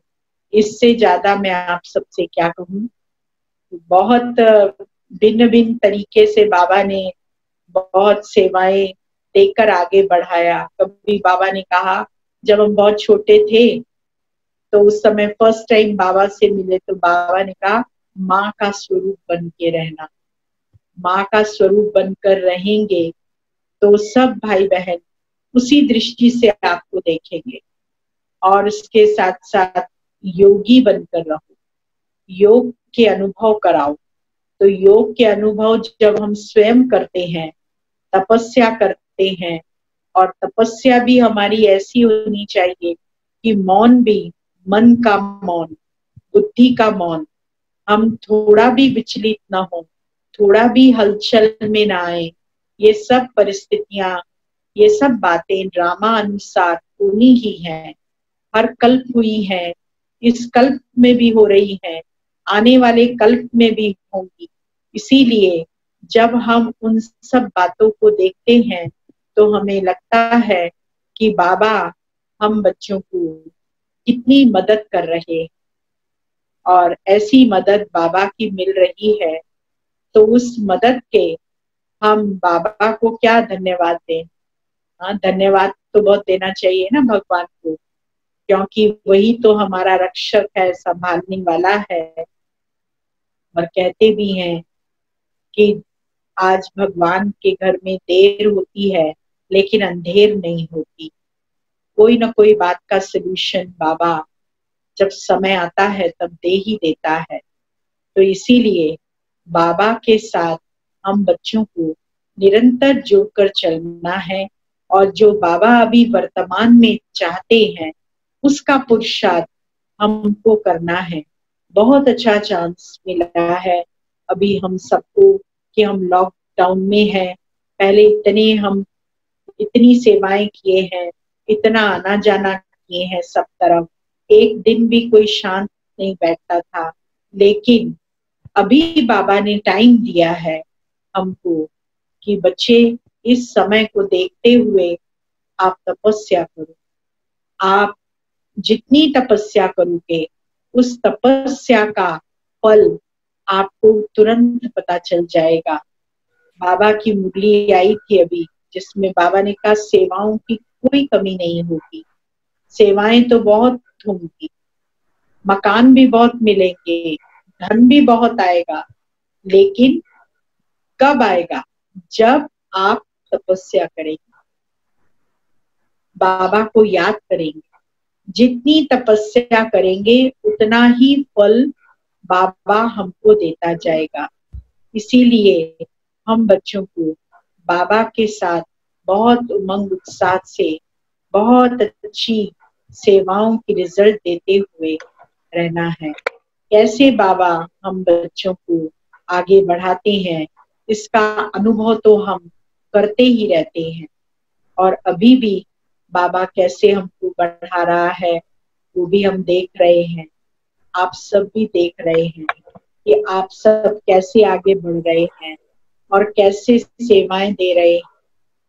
Speaker 2: इससे ज्यादा मैं आप सबसे क्या कहूँ, बहुत भिन्न भिन्न तरीके से बाबा ने बहुत सेवाएं देकर आगे बढ़ाया। कभी बाबा ने कहा, जब हम बहुत छोटे थे तो उस समय फर्स्ट टाइम बाबा से मिले तो बाबा ने कहा, माँ का स्वरूप बन के रहना। माँ का स्वरूप बनकर रहेंगे तो सब भाई बहन उसी दृष्टि से आपको देखेंगे। और उसके साथ साथ योगी बनकर रहो, योग के अनुभव कराओ। तो योग के अनुभव जब हम स्वयं करते हैं, तपस्या करते हैं, और तपस्या भी हमारी ऐसी होनी चाहिए कि मौन भी, मन का मौन, बुद्धि का मौन, हम थोड़ा भी विचलित ना हो, थोड़ा भी हलचल में ना आए। ये सब परिस्थितियां, ये सब बातें ड्रामा अनुसार होनी ही है। हर कल्प हुई है, इस कल्प में भी हो रही है, आने वाले कल्प में भी होंगी। इसीलिए जब हम उन सब बातों को देखते हैं तो हमें लगता है कि बाबा हम बच्चों को कितनी मदद कर रहे हैं, और ऐसी मदद बाबा की मिल रही है, तो उस मदद के हम बाबा को क्या धन्यवाद दें। हाँ, धन्यवाद तो बहुत देना चाहिए ना भगवान को, क्योंकि वही तो हमारा रक्षक है, संभालने वाला है। और कहते भी हैं कि आज भगवान के घर में देर होती है लेकिन अंधेर नहीं होती। कोई ना कोई बात का सलूशन बाबा जब समय आता है तब दे ही देता है। तो इसीलिए बाबा के साथ हम बच्चों को निरंतर जोड़कर चलना है, और जो बाबा अभी वर्तमान में चाहते हैं उसका पुरुषार्थ हमको करना है। बहुत अच्छा चांस मिला है अभी हम सबको कि हम लॉकडाउन में हैं। पहले हम इतनी सेवाएं किए हैं, इतना आना जाना किए हैं सब तरफ, एक दिन भी कोई शांत नहीं बैठता था। लेकिन अभी बाबा ने टाइम दिया है हमको कि बच्चे इस समय को देखते हुए आप तपस्या करो। आप जितनी तपस्या करोगे उस तपस्या का फल आपको तुरंत पता चल जाएगा। बाबा की मुरली आई थी अभी, जिसमें बाबा ने कहा सेवाओं की कोई कमी नहीं होगी, सेवाएं तो बहुत होंगी, मकान भी बहुत मिलेंगे, धन भी बहुत आएगा, लेकिन कब आएगा? जब आप तपस्या करेंगे, बाबा को याद करेंगे। जितनी तपस्या करेंगे उतना ही फल बाबा हमको देता जाएगा। इसीलिए हम बच्चों को बाबा के साथ बहुत उमंग उत्साह से बहुत अच्छी सेवाओं की रिजल्ट देते हुए रहना है। कैसे बाबा हम बच्चों को आगे बढ़ाते हैं इसका अनुभव तो हम करते ही रहते हैं, और अभी भी बाबा कैसे हमको बढ़ा रहा है वो भी हम देख रहे हैं। आप सब भी देख रहे हैं कि आप सब कैसे आगे बढ़ रहे हैं और कैसे सेवाएं दे रहे हैं।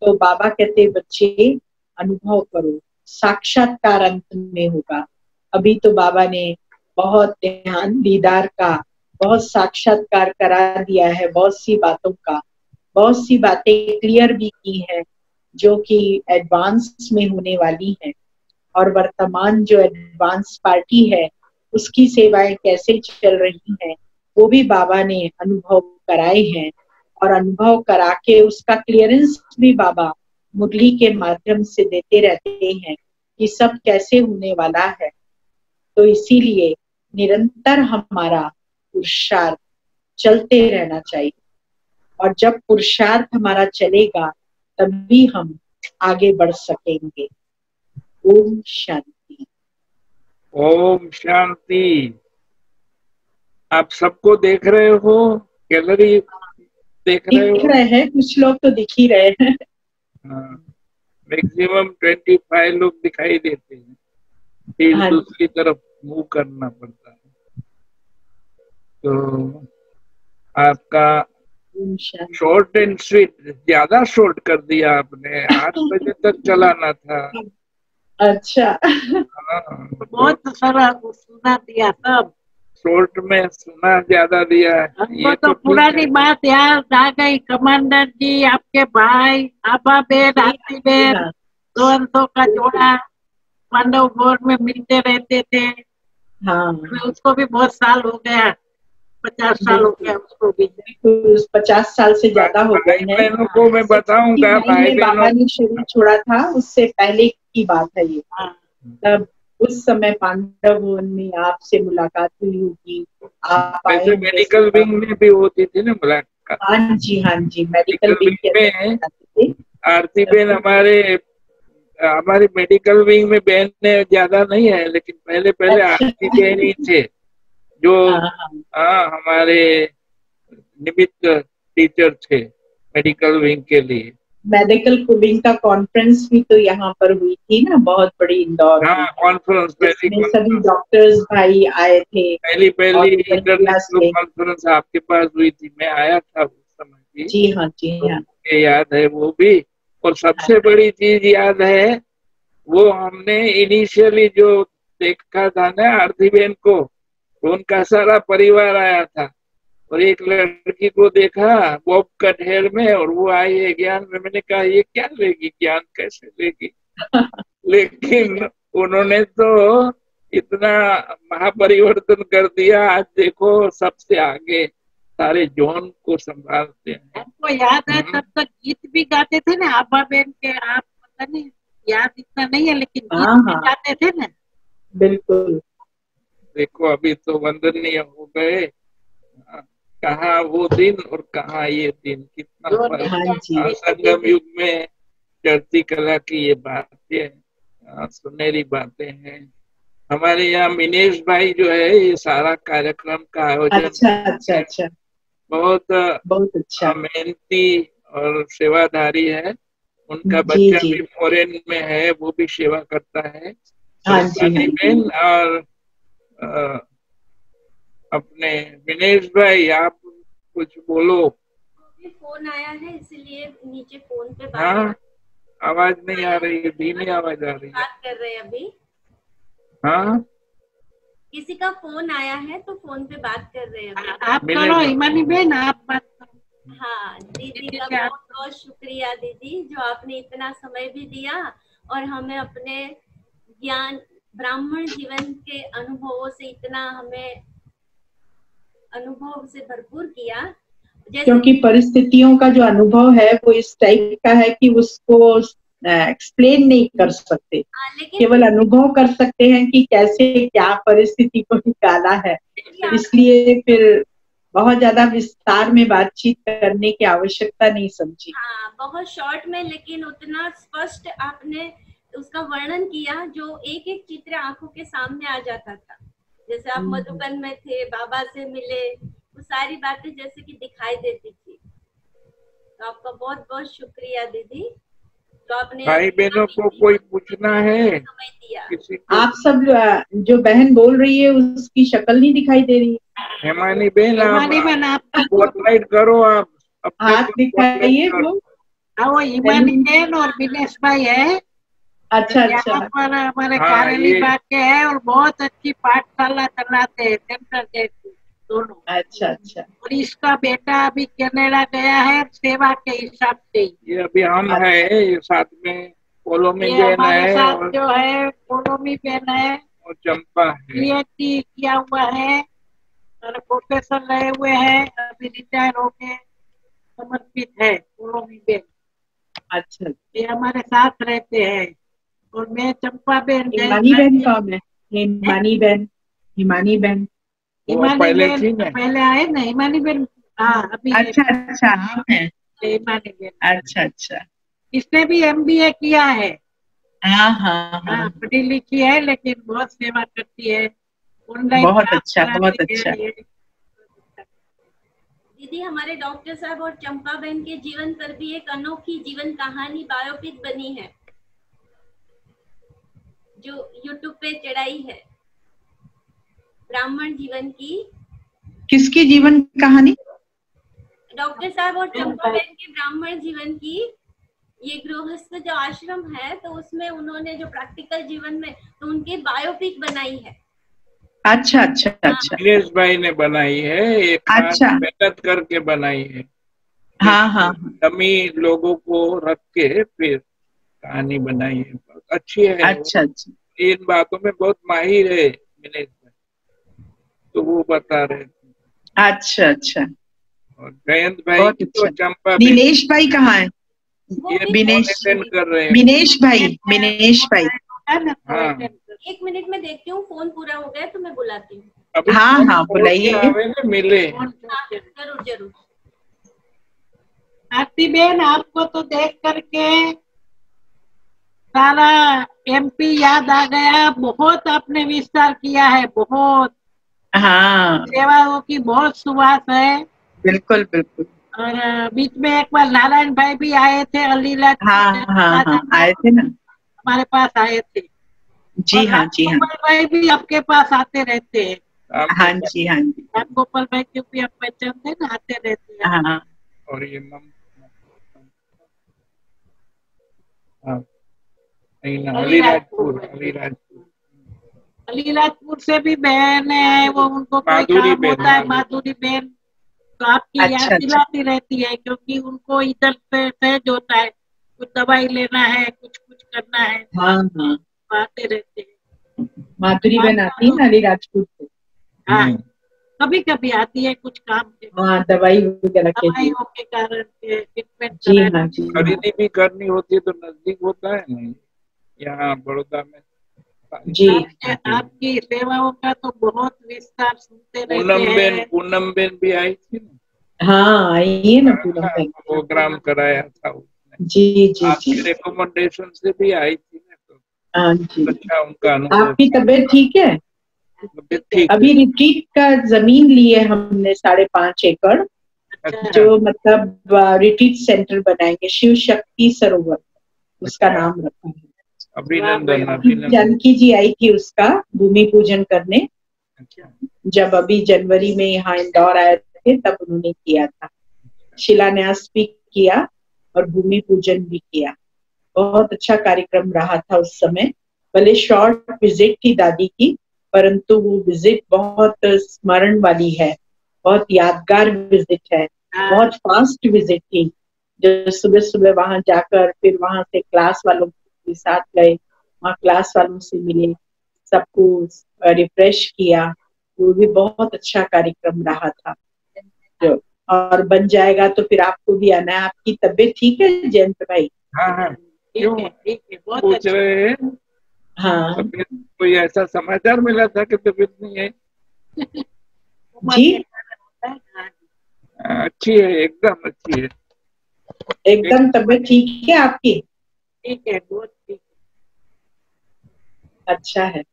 Speaker 2: तो बाबा कहते बच्चे अनुभव करो, साक्षात्कार अंत में होगा। अभी तो बाबा ने बहुत ध्यान दीदार का बहुत साक्षात्कार करा दिया है, बहुत सी बातों का, बहुत सी बातें क्लियर भी की है जो कि एडवांस में होने वाली है। और वर्तमान जो एडवांस पार्टी है उसकी सेवाएं कैसे चल रही हैं वो भी बाबा ने अनुभव कराए हैं, और अनुभव करा के उसका क्लियरेंस भी बाबा मुरली के माध्यम से देते रहते हैं कि सब कैसे होने वाला है। तो इसीलिए निरंतर हमारा पुरुषार्थ चलते रहना चाहिए, और जब पुरुषार्थ हमारा चलेगा तभी हम आगे बढ़ सकेंगे। ओम शांति।
Speaker 3: ओम शांति। आप सबको देख रहे हो? गैलरी देख रहे हो?
Speaker 2: दिख रहे हैं, कुछ लोग तो दिख ही रहे हैं।
Speaker 3: मैक्सिमम 25 लोग दिखाई देते हैं, फिर
Speaker 2: हाँ,
Speaker 3: दूसरी तरफ मूव करना पड़ता है। तो आपका शॉर्ट एंड स्वीट, ज्यादा शॉर्ट कर दिया आपने। 8 बजे तक चलाना था।
Speaker 2: अच्छा।
Speaker 1: बहुत सारा सुना दिया सब,
Speaker 3: शॉर्ट में सुना ज्यादा दिया है।
Speaker 1: हमको तो पुरानी बात याद आ गई। कमांडर जी, आपके भाई आबा बेन, आरती बेन, 200 का जोड़ा पांडव बोर्ड में मिलते रहते थे।
Speaker 2: हाँ,
Speaker 1: उसको भी बहुत साल हो गया, 50 साल हो गया उसको भी।
Speaker 2: 50 साल से ज्यादा हो गए हैं।
Speaker 3: बहनों को मैं बताऊंगा, भाई
Speaker 2: बाबा ने शरीर छोड़ा था उससे पहले की बात है ये। तब उस समय पांडव भवन में आपसे मुलाकात हुई होगी। आप आए
Speaker 3: मेडिकल विंग में भी होती थी ना मुलाकात।
Speaker 2: हाँ जी, हाँ जी, मेडिकल विंग
Speaker 3: में आरती बेन हमारी मेडिकल विंग में बहन ज्यादा नहीं है, लेकिन पहले आरती बेन ही थे जो हमारे निमित्त टीचर थे मेडिकल विंग के लिए।
Speaker 2: मेडिकल विंग का कॉन्फ्रेंस भी तो यहाँ पर हुई थी ना, बहुत बड़ी इंदौर में।
Speaker 3: कॉन्फ्रेंस में
Speaker 2: सभी डॉक्टर्स भाई आए थे।
Speaker 3: पहली इंटरनेशनल कॉन्फ्रेंस आपके पास हुई थी, मैं आया था उस समय भी।
Speaker 2: जी हाँ, जी हाँ,
Speaker 3: याद है वो भी। और सबसे बड़ी चीज याद है वो हमने इनिशियली जो देखा था ना आरती बहन को, तो उनका सारा परिवार आया था, और एक लड़की को देखा बॉब कट हेयर में, और वो आई है ज्ञान में। मैंने कहा ये क्या लेगी, ज्ञान कैसे लेगी? लेकिन उन्होंने तो इतना महापरिवर्तन कर दिया, आज देखो सबसे आगे सारे जोन को संभालते हैं।
Speaker 1: आपको याद है तब तक गीत भी गाते थे ना आभा बहन के, आप पता नहीं याद इतना नहीं है, लेकिन गीत भी गाते थे ना।
Speaker 2: बिल्कुल।
Speaker 3: देखो अभी तो वंदनीय हो गए, कहाँ वो दिन और कहाँ ये दिन, कितना फर्क। संगम युग में चढ़ती कला की ये बातें सुनहरी बातें हैं। हमारे यहाँ मिनेश भाई जो है ये सारा कार्यक्रम का आयोजन,
Speaker 2: अच्छा,
Speaker 3: बहुत
Speaker 2: अच्छा
Speaker 3: मेहनती और सेवाधारी है। उनका बच्चा भी फॉरेन में है, वो भी सेवा करता है। बहन और अपने विनेश भाई, आप कुछ बोलो।
Speaker 4: फोन आया है इसलिए नीचे फोन पे बात
Speaker 3: आवाज नहीं आ रही है, धीमी आवाज आ रही है।
Speaker 4: बात कर रहे हैं अभी।
Speaker 3: हाँ,
Speaker 4: किसी का फोन आया है तो फोन पे बात कर रहे हैं।
Speaker 1: आप करो हिमानी बहन, आप बात करो।
Speaker 4: हाँ दीदी का बहुत बहुत शुक्रिया दीदी, जो आपने इतना समय भी दिया और हमें अपने ज्ञान ब्राह्मण जीवन के अनुभवों से इतना हमें अनुभव से भरपूर किया।
Speaker 2: क्योंकि परिस्थितियों का जो अनुभव है वो इस टाइप का है कि उसको एक्सप्लेन नहीं कर सकते, केवल अनुभव कर सकते हैं कि कैसे क्या परिस्थिति को निकाला है। इसलिए फिर बहुत ज्यादा विस्तार में बातचीत करने की आवश्यकता नहीं समझी।
Speaker 4: हाँ, बहुत शॉर्ट में, लेकिन उतना स्पष्ट आपने उसका वर्णन किया जो एक एक चित्र आंखों के सामने आ जाता था। जैसे आप मधुबन में थे, बाबा से मिले, वो सारी बातें जैसे कि दिखाई देती थी। तो आपका बहुत बहुत शुक्रिया दीदी। तो आपने
Speaker 3: भाई बहनों को कोई पूछना है?
Speaker 4: समय दिया।
Speaker 2: आप सब जो बहन बोल रही है उसकी शक्ल नहीं दिखाई दे रही।
Speaker 3: हेमानी बहन, आप स्पॉटलाइट करो, आप
Speaker 2: हाथ दिखाइए।
Speaker 1: वो हिमानी बहन और विनेश भाई है।
Speaker 2: अच्छा।
Speaker 1: पर हमारे कारेली बाग के है और बहुत अच्छी पाठशाला चलाते हैं, सेंटर जैसी दोनों।
Speaker 2: अच्छा।
Speaker 1: और इसका बेटा अभी कनाडा गया है सेवा के हिसाब से।
Speaker 3: ये अभी हम है, ये साथ में पोलोमी बहन है,
Speaker 1: साथ जो है पोलोमी बहन है
Speaker 3: और चंपा है।
Speaker 1: PhD किया हुआ है और प्रोफेसर रहे हुए हैं, अभी रिटायर हो के समर्पित है पोलोमी बहन।
Speaker 2: अच्छा,
Speaker 1: ये हमारे साथ रहते हैं। और मैं चंपा बहन।
Speaker 2: हिमानी बहन कौन है? हिमानी बहन
Speaker 1: पहले आए ना हिमानी बहन। हाँ अभी।
Speaker 2: अच्छा आप हैं
Speaker 1: हिमानी बहन।
Speaker 2: अच्छा।
Speaker 1: इसने भी MBA किया है।
Speaker 2: हाँ।
Speaker 1: पढ़ी लिखी है लेकिन बहुत सेवा करती है ऑनलाइन।
Speaker 2: बहुत अच्छा।
Speaker 4: दीदी हमारे डॉक्टर साहब और चंपा बहन के जीवन पर भी एक अनोखी जीवन कहानी बायोपिक बनी है जो YouTube पे चढ़ाई है, ब्राह्मण जीवन की।
Speaker 2: किसकी जीवन कहानी?
Speaker 4: डॉक्टर साहब और चंपा बहन के ब्राह्मण जीवन की। ये गृहस्थ जो आश्रम है तो उसमें उन्होंने जो प्रैक्टिकल जीवन में तो उनकी बायोपिक बनाई है।
Speaker 2: अच्छा।
Speaker 3: दिनेश भाई ने बनाई है, एक मेहनत करके बनाई है।
Speaker 2: हाँ।
Speaker 3: डमी लोगों को रख के फिर कहानी बनाई है, अच्छी है।
Speaker 2: अच्छा।
Speaker 3: इन बातों में बहुत माहिर है दिनेश भाई, तो वो बता रहे थे।
Speaker 2: अच्छा।
Speaker 3: और जयंत भाई तो चंपा।
Speaker 2: दिनेश भाई कहाँ है?
Speaker 3: ये कर रहे हैं।
Speaker 2: विनेश भाई।
Speaker 3: हाँ।
Speaker 4: 1 मिनट में देखती हूँ, फोन पूरा हो गया तो मैं बुलाती हूँ।
Speaker 2: हाँ बुलाइए।
Speaker 3: मिले।
Speaker 4: जरूर।
Speaker 1: आरती बहन, आपको तो देख करके सारा MP याद आ गया। बहुत आपने विस्तार किया है, बहुत।
Speaker 2: हाँ,
Speaker 1: सेवाओं की बहुत सुवास है।
Speaker 2: बिल्कुल।
Speaker 1: और बीच में एक बार नारायण भाई भी आए थे, अलीला।
Speaker 2: हाँ, आए थे ना,
Speaker 1: हमारे पास आए थे।
Speaker 2: जी हाँ।
Speaker 1: गोपाल भाई भी आपके पास आते रहते हैं।
Speaker 2: हाँ जी।
Speaker 1: गोपाल भाई के भी आप पहचानते ना, आते रहते हैं।
Speaker 2: हाँ।
Speaker 3: और ये नहीं ना, अलीराजपुर, अलीराजपुर।
Speaker 1: अलीराजपुर से भी बहन है, वो उनको कोई
Speaker 3: माधुरी
Speaker 1: काम होता है,
Speaker 3: बहन।
Speaker 1: माधुरी बहन, तो आपकी याद
Speaker 2: अच्छा अच्छा।
Speaker 1: दिलाती रहती है, क्योंकि उनको इधर से सहज होता है, कुछ दवाई लेना है, कुछ कुछ करना है,
Speaker 2: हाँ हाँ,
Speaker 1: आते रहते हैं।
Speaker 2: माधुरी बहन आती है ना अलीराजपुर से।
Speaker 1: हाँ, कभी कभी आती है कुछ काम के,
Speaker 2: हाँ, दवाई वगैरह के लिए।
Speaker 1: दवाइयों के कारण के ट्रीटमेंट
Speaker 2: जी
Speaker 1: कराने।
Speaker 2: हाँ, जी हाँ।
Speaker 3: खरीदी भी करनी होती है तो नजदीक होता है नहीं यहाँ बड़ौदा में।
Speaker 2: जी
Speaker 1: आपकी सेवाओं का तो बहुत विस्तार सुनते रहते हैं।
Speaker 3: पूनम बेन भी आई थी ना।
Speaker 2: हाँ, आइए ना पूनम बहन।
Speaker 3: प्रोग्राम कराया था उसने,
Speaker 2: जी जी जी।
Speaker 3: आपके रिकमेंडेशन से भी आई थी ना, तो
Speaker 2: हाँ जी।
Speaker 3: अच्छा उनका अनुभव।
Speaker 2: आपकी तबीयत ठीक है?
Speaker 3: तबीयत ठीक
Speaker 2: अभी
Speaker 3: है।
Speaker 2: रिट्रीट का जमीन लिए हमने 5.5 एकड़,
Speaker 3: अच्छा,
Speaker 2: जो मतलब रिट्रीट सेंटर बनाएंगे, शिव शक्ति सरोवर उसका
Speaker 3: अच्छा।
Speaker 2: नाम रखा है।
Speaker 3: अभिनंदन,
Speaker 2: अभी
Speaker 3: अभिनंदन।
Speaker 2: जानकी जी आई थी उसका भूमि पूजन करने,
Speaker 3: अच्छा,
Speaker 2: जब अभी जनवरी में यहाँ इंदौर आए थे तब उन्होंने किया था, शिलान्यास भी किया और भूमि पूजन भी किया। बहुत अच्छा कार्यक्रम रहा था उस समय। भले शॉर्ट विजिट थी दादी की, परंतु वो विजिट बहुत स्मरण वाली है, बहुत यादगार विजिट है, बहुत फास्ट विजिट थी। जो सुबह सुबह वहां जाकर फिर वहां से क्लास वालों के साथ गए, वहाँ क्लास वालों से मिले, सबको रिफ्रेश किया। वो भी बहुत अच्छा कार्यक्रम रहा था। जो और बन जाएगा तो फिर आपको भी आना है। आपकी तबीयत ठीक है जयंत भाई?
Speaker 3: हाँ हाँ, क्यों
Speaker 1: ठीक है, बहुत
Speaker 3: पूछ
Speaker 1: अच्छा।
Speaker 3: रहे हैं?
Speaker 2: हाँ
Speaker 3: तबीयत, कोई ऐसा समाचार मिला था कि तबीयत नहीं है?
Speaker 2: जी,
Speaker 3: अच्छी है, एकदम अच्छी है।
Speaker 2: एकदम तबीयत ठीक है आपकी?
Speaker 1: ठीक है, बहुत ठीक
Speaker 2: अच्छा है।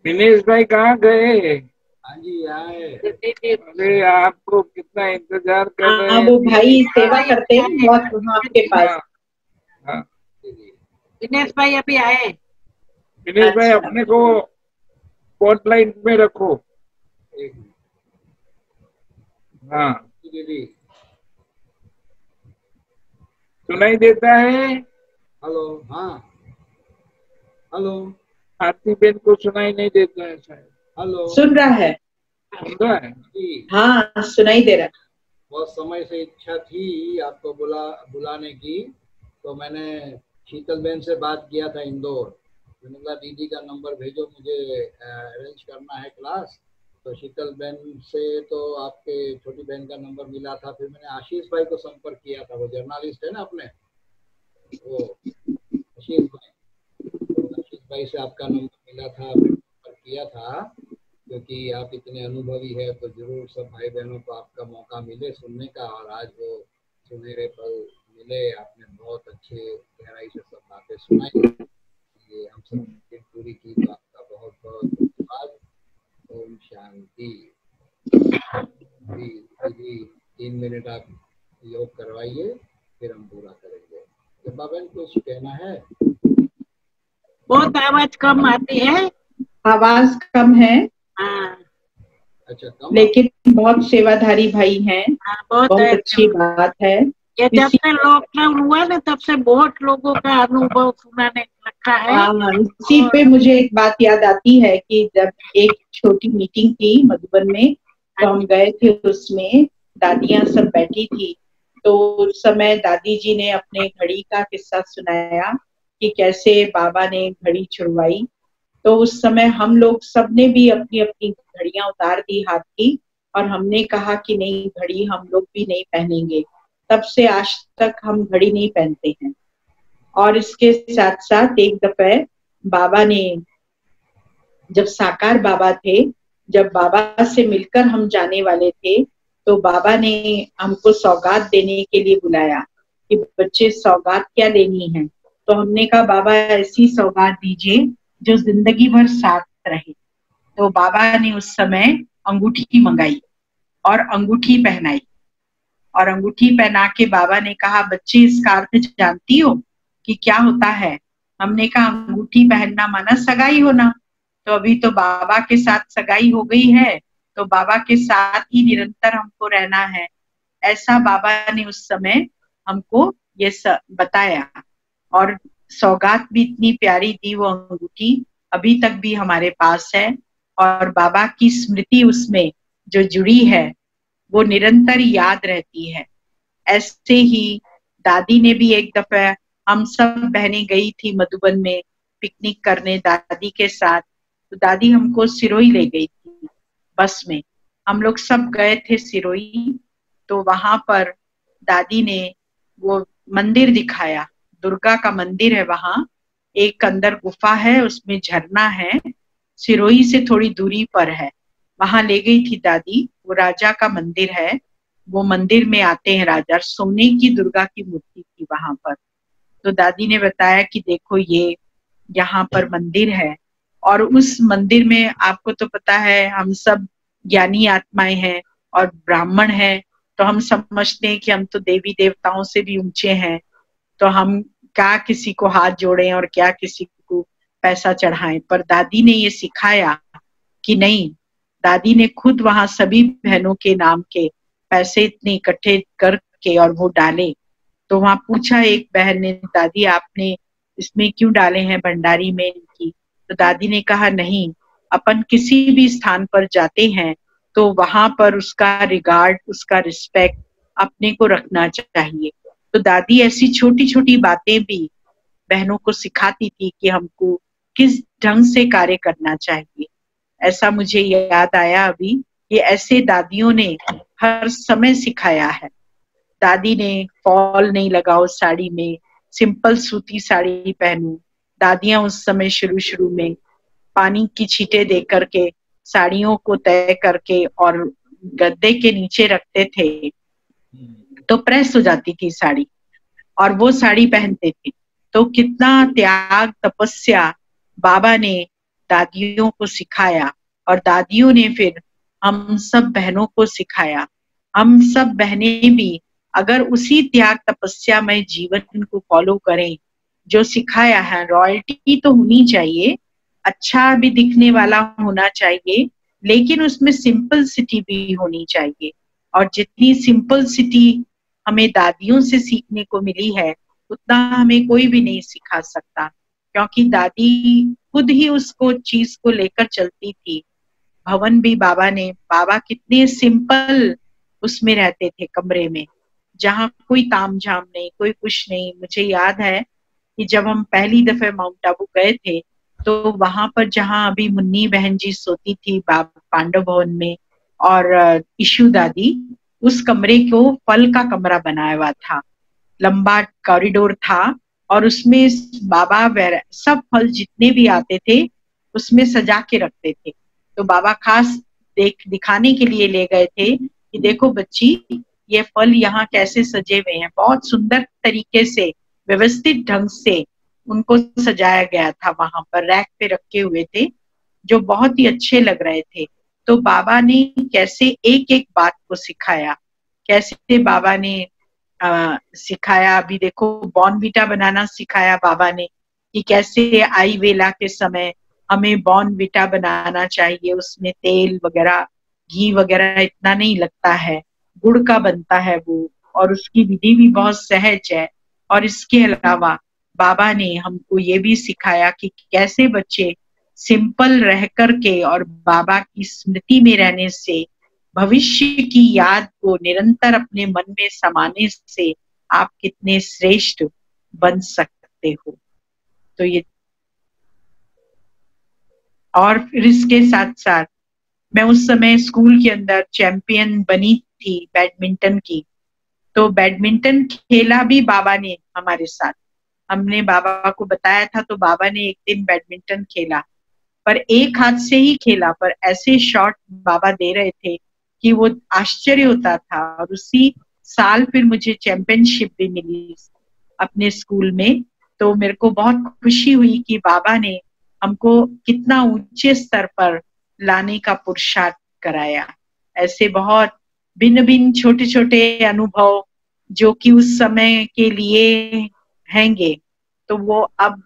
Speaker 3: दिनेश भाई कहाँ गए?
Speaker 5: हाँ जी आए।
Speaker 1: है।
Speaker 3: अरे आपको कितना इंतजार कर रहे
Speaker 2: हाँ,
Speaker 3: हैं।
Speaker 2: वो भाई सेवा करते हैं बहुत वहाँ आपके पास।
Speaker 3: हाँ, हाँ।
Speaker 1: दिनेश भाई अभी आए।
Speaker 3: दिनेश भाई
Speaker 2: अच्छा।
Speaker 3: अपने को स्पॉटलाइट में रखो।
Speaker 5: एक मिनट
Speaker 3: हाँ,
Speaker 5: दीदी।
Speaker 3: सुनाई देता है?
Speaker 5: हेलो, हाँ हेलो
Speaker 3: आरती बेन को सुनाई नहीं देता है शायद।
Speaker 5: हेलो।
Speaker 2: सुन रहा है?
Speaker 3: सुन रहा है?
Speaker 5: जी,
Speaker 2: हाँ, सुनाई दे रहा है।
Speaker 5: बहुत समय से इच्छा थी आपको बुलाने की, तो मैंने शीतल बहन से बात किया था इंदौर। मैंने कहा दीदी का नंबर भेजो, मुझे अरेंज करना है क्लास। तो शीतल बहन से तो आपके छोटी बहन का नंबर मिला था। फिर मैंने आशीष भाई को संपर्क किया था, वो जर्नलिस्ट है ना अपने, वो आशीष भाई। तो आशीष भाई से आपका नंबर मिला था, फिर संपर्क किया था, क्योंकि आप इतने अनुभवी है तो जरूर सब भाई बहनों को आपका मौका मिले सुनने का। और आज वो सुनहरे पल मिले, आपने बहुत अच्छे गहराई से सब बातें सुनाई, ये हम सब ने पूरी की, तो आपका बहुत बहुत धन्यवाद। ओम शांति। दीदी 3 मिनट आप योग करवाइए, फिर हम पूरा करेंगे। जब्बा बहन कुछ कहना है?
Speaker 1: बहुत आवाज कम आती है।
Speaker 2: आवाज कम है।
Speaker 1: हाँ,
Speaker 5: अच्छा, कम
Speaker 2: लेकिन बहुत सेवाधारी भाई हैं,
Speaker 1: हाँ, बहुत
Speaker 2: बहुत
Speaker 1: है।
Speaker 2: अच्छी बात है।
Speaker 1: ये जब
Speaker 2: इसी
Speaker 1: से लॉकडाउन हुआ ना, तब से बहुत लोगों का अनुभव सुनाने रखा है।
Speaker 2: इसी पे मुझे एक बात याद आती है कि जब एक छोटी मीटिंग थी मधुबन में, तो हम गए थे, उसमें दादियां सब बैठी थी। तो उस समय दादी जी ने अपने घड़ी का किस्सा सुनाया कि कैसे बाबा ने घड़ी छुड़वाई। तो उस समय हम लोग सबने भी अपनी अपनी घड़ियां उतार दी हाथ की, और हमने कहा कि नहीं, घड़ी हम लोग भी नहीं पहनेंगे। तब से आज तक हम घड़ी नहीं पहनते हैं। और इसके साथ साथ एक दफे बाबा ने, जब साकार बाबा थे, जब बाबा से मिलकर हम जाने वाले थे, तो बाबा ने हमको सौगात देने के लिए बुलाया कि बच्चे सौगात क्या लेनी है। तो हमने कहा बाबा ऐसी सौगात दीजिए जो जिंदगी भर साथ रहे। तो बाबा ने उस समय अंगूठी मंगाई और अंगूठी पहनाई, और अंगूठी पहना के बाबा ने कहा बच्चे इसका अर्थ जानती हो कि क्या होता है? हमने कहा अंगूठी पहनना माना सगाई होना। तो अभी तो बाबा के साथ सगाई हो गई है, तो बाबा के साथ ही निरंतर हमको रहना है। ऐसा बाबा ने उस समय हमको ये बताया। और सौगात भी इतनी प्यारी दी, वो अंगूठी अभी तक भी हमारे पास है और बाबा की स्मृति उसमें जो जुड़ी है वो निरंतर याद रहती है। ऐसे ही दादी ने भी एक दफा, हम सब बहनें गई थी मधुबन में पिकनिक करने दादी के साथ, तो दादी हमको सिरोही ले गई थी बस में। हम लोग सब गए थे सिरोही, तो वहां पर दादी ने वो मंदिर दिखाया, दुर्गा का मंदिर है वहां, एक अंदर गुफा है, उसमें झरना है, सिरोही से थोड़ी दूरी पर है, वहां ले गई थी दादी। वो राजा का मंदिर है, वो मंदिर में आते हैं राजा, सोने की दुर्गा की मूर्ति थी वहां पर। तो दादी ने बताया कि देखो ये यहाँ पर मंदिर है, और उस मंदिर में आपको तो पता है हम सब ज्ञानी आत्माएं हैं और ब्राह्मण हैं, तो हम समझते हैं कि हम तो देवी देवताओं से भी ऊंचे हैं, तो हम क्या किसी को हाथ जोड़ें और क्या किसी को पैसा चढ़ाएं। पर दादी ने ये सिखाया कि नहीं, दादी ने खुद वहां सभी बहनों के नाम के पैसे इतने इकट्ठे करके और वो डाले। तो वहां पूछा एक बहन ने, दादी आपने इसमें क्यों डाले हैं भंडारी में इनकी? तो दादी ने कहा नहीं, अपन किसी भी स्थान पर जाते हैं तो वहां पर उसका रिगार्ड, उसका रिस्पेक्ट अपने को रखना चाहिए। तो दादी ऐसी छोटी छोटी बातें भी बहनों को सिखाती थी कि हमको किस ढंग से कार्य करना चाहिए। ऐसा मुझे याद आया अभी, ये ऐसे दादियों ने हर समय सिखाया है। दादी ने फॉल नहीं लगाओ साड़ी में, सिंपल सूती साड़ी पहनो। दादियां उस समय शुरू शुरू में पानी की छींटे दे करके साड़ियों को तय करके और गद्दे के नीचे रखते थे, तो प्रेस हो जाती थी साड़ी और वो साड़ी पहनते थे। तो कितना त्याग तपस्या बाबा ने दादियों को सिखाया, और दादियों ने फिर हम सब बहनों को सिखाया। हम सब बहनें भी अगर उसी त्याग तपस्या में जीवन को फॉलो करें जो सिखाया है, रॉयल्टी तो होनी चाहिए, अच्छा भी दिखने वाला होना चाहिए, लेकिन उसमें सिंपलिसिटी भी होनी चाहिए। और जितनी सिंपलिसिटी हमें दादियों से सीखने को मिली है उतना हमें कोई भी नहीं सिखा सकता, क्योंकि दादी खुद ही उसको चीज को लेकर चलती थी। भवन भी बाबा कितने सिंपल उसमें रहते थे कमरे में, जहाँ कोई तामझाम नहीं, कोई कुछ नहीं। मुझे याद है कि जब हम पहली दफे माउंट आबू गए थे तो वहां पर जहाँ अभी मुन्नी बहन जी सोती थी पांडव भवन में, और इशू दादी, उस कमरे को फल का कमरा बनाया हुआ था, लंबा कॉरिडोर था, और उसमें बाबा सब फल जितने भी आते थे उसमें सजा के रखते थे। तो बाबा खास दिखाने के लिए ले गए थे कि देखो बच्ची, ये फल यहाँ कैसे सजे हुए हैं, बहुत सुंदर तरीके से व्यवस्थित ढंग से उनको सजाया गया था, वहां पर रैक पे रखे हुए थे जो बहुत ही अच्छे लग रहे थे। तो बाबा ने कैसे एक एक बात को सिखाया, कैसे बाबा ने सिखाया। अभी देखो बॉर्नविटा बनाना सिखाया बाबा ने, कि कैसे आई वेला के समय हमें बॉर्नविटा बनाना चाहिए, उसमें तेल वगैरह घी वगैरह इतना नहीं लगता है, गुड़ का बनता है वो, और उसकी विधि भी बहुत सहज है। और इसके अलावा बाबा ने हमको ये भी सिखाया कि कैसे बच्चे सिंपल रह करके और बाबा की स्मृति में रहने से, भविष्य की याद को निरंतर अपने मन में समाने से आप कितने श्रेष्ठ बन सकते हो। तो ये, और फिर इसके साथ साथ मैं उस समय स्कूल के अंदर चैंपियन बनी थी बैडमिंटन की, तो बैडमिंटन खेला भी बाबा ने हमारे साथ। हमने बाबा को बताया था तो बाबा ने एक दिन बैडमिंटन खेला, पर एक हाथ से ही खेला, पर ऐसे शॉट बाबा दे रहे थे कि वो आश्चर्य होता था। और उसी साल फिर मुझे चैंपियनशिप भी मिली अपने स्कूल में। तो मेरे को बहुत खुशी हुई कि बाबा ने हमको कितना ऊंचे स्तर पर लाने का पुरुषार्थ कराया। ऐसे बहुत भिन्न भिन्न छोटे छोटे अनुभव जो कि उस समय के लिए हैंगे, तो वो अब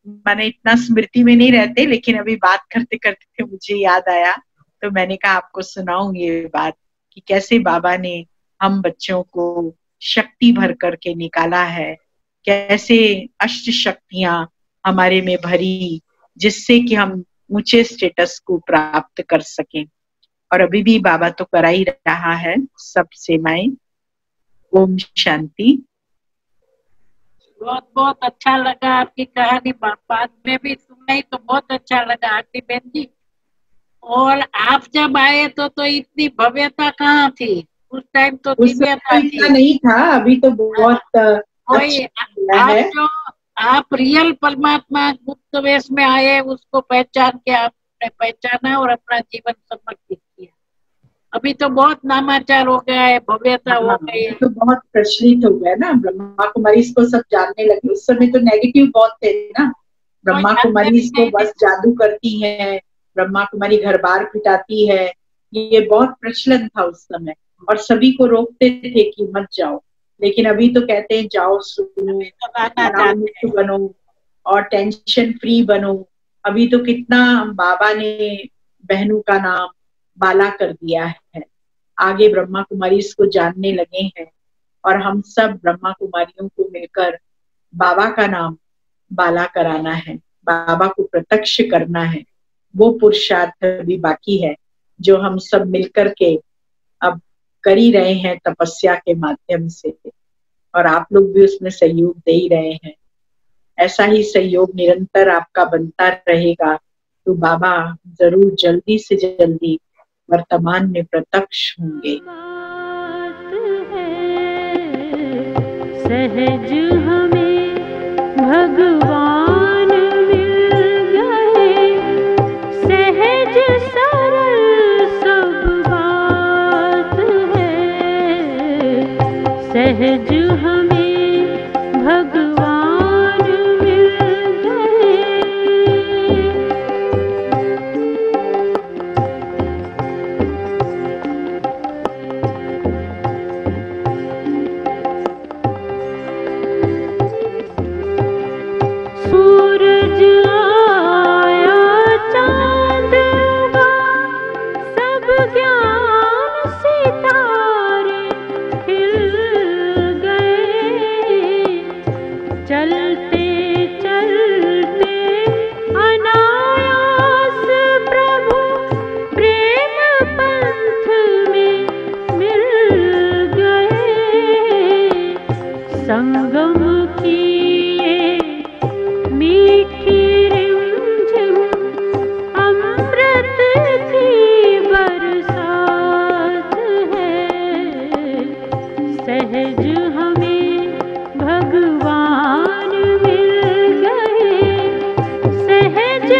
Speaker 2: मैंने इतना स्मृति में नहीं रहते, लेकिन अभी बात करते करते मुझे याद आया, तो मैंने कहा आपको सुनाऊं ये बात कि कैसे बाबा ने हम बच्चों को शक्ति भर करके निकाला है, कैसे अष्ट शक्तियां हमारे में भरी, जिससे कि हम ऊंचे स्टेटस को प्राप्त कर सकें। और अभी भी बाबा तो करा ही रहा है सब सेवाएं। ओम शांति।
Speaker 1: बहुत बहुत अच्छा लगा आपकी कहानी, बाद में भी सुनाई तो बहुत अच्छा लगा आरती बहन जी। और आप जब आए तो इतनी भव्यता कहाँ थी? उस टाइम तो दिव्यता थी।
Speaker 2: इतना नहीं था, अभी तो बहुत अच्छा
Speaker 1: आप रियल परमात्मा गुप्त वेश में आए, उसको पहचान के आपने पहचाना और अपना जीवन समर्पित किया। अभी तो बहुत नामाचार हो गया है, भव्यता हो गई है,
Speaker 2: तो बहुत प्रचलित हो गया ना। ब्रह्मा कुमारी इसको सब जानने लगे। उस समय तो नेगेटिव बहुत थे ना। ब्रह्मा कुमारी इसको बस जादू करती है, ब्रह्मा कुमारी घर बार पिटाती है, ये बहुत प्रचलन था उस समय। और सभी को रोकते थे कि मत जाओ। लेकिन अभी तो कहते हैं जाओ, सुनो, बनो और टेंशन फ्री बनो। अभी तो कितना बाबा ने बहनों का नाम बाला कर दिया है। आगे ब्रह्मा कुमारी इसको जानने लगे हैं और हम सब ब्रह्मा कुमारियों को मिलकर बाबा का नाम बाला कराना है, बाबा को प्रत्यक्ष करना है। वो पुरुषार्थ अभी बाकी है जो हम सब मिलकर के अब कर ही रहे हैं तपस्या के माध्यम से। और आप लोग भी उसमें सहयोग दे ही रहे हैं। ऐसा ही सहयोग निरंतर आपका बनता रहेगा तो बाबा जरूर जल्दी से जल्दी वर्तमान में प्रत्यक्ष होंगे।
Speaker 6: सहज हमें भगवान मिल गए, सहज सरल सब बात है, सहज हमें भगवान मिल गए। सूरज आया, चांद उगा, सब ज्ञान सितारे हिल गए, चलते चलते अनायास प्रभु प्रेम पंथ में मिल गए। संगम की मीठी रिमझिम अमृत की बरसात है, सहज हमें भगवान मिल गए, सहज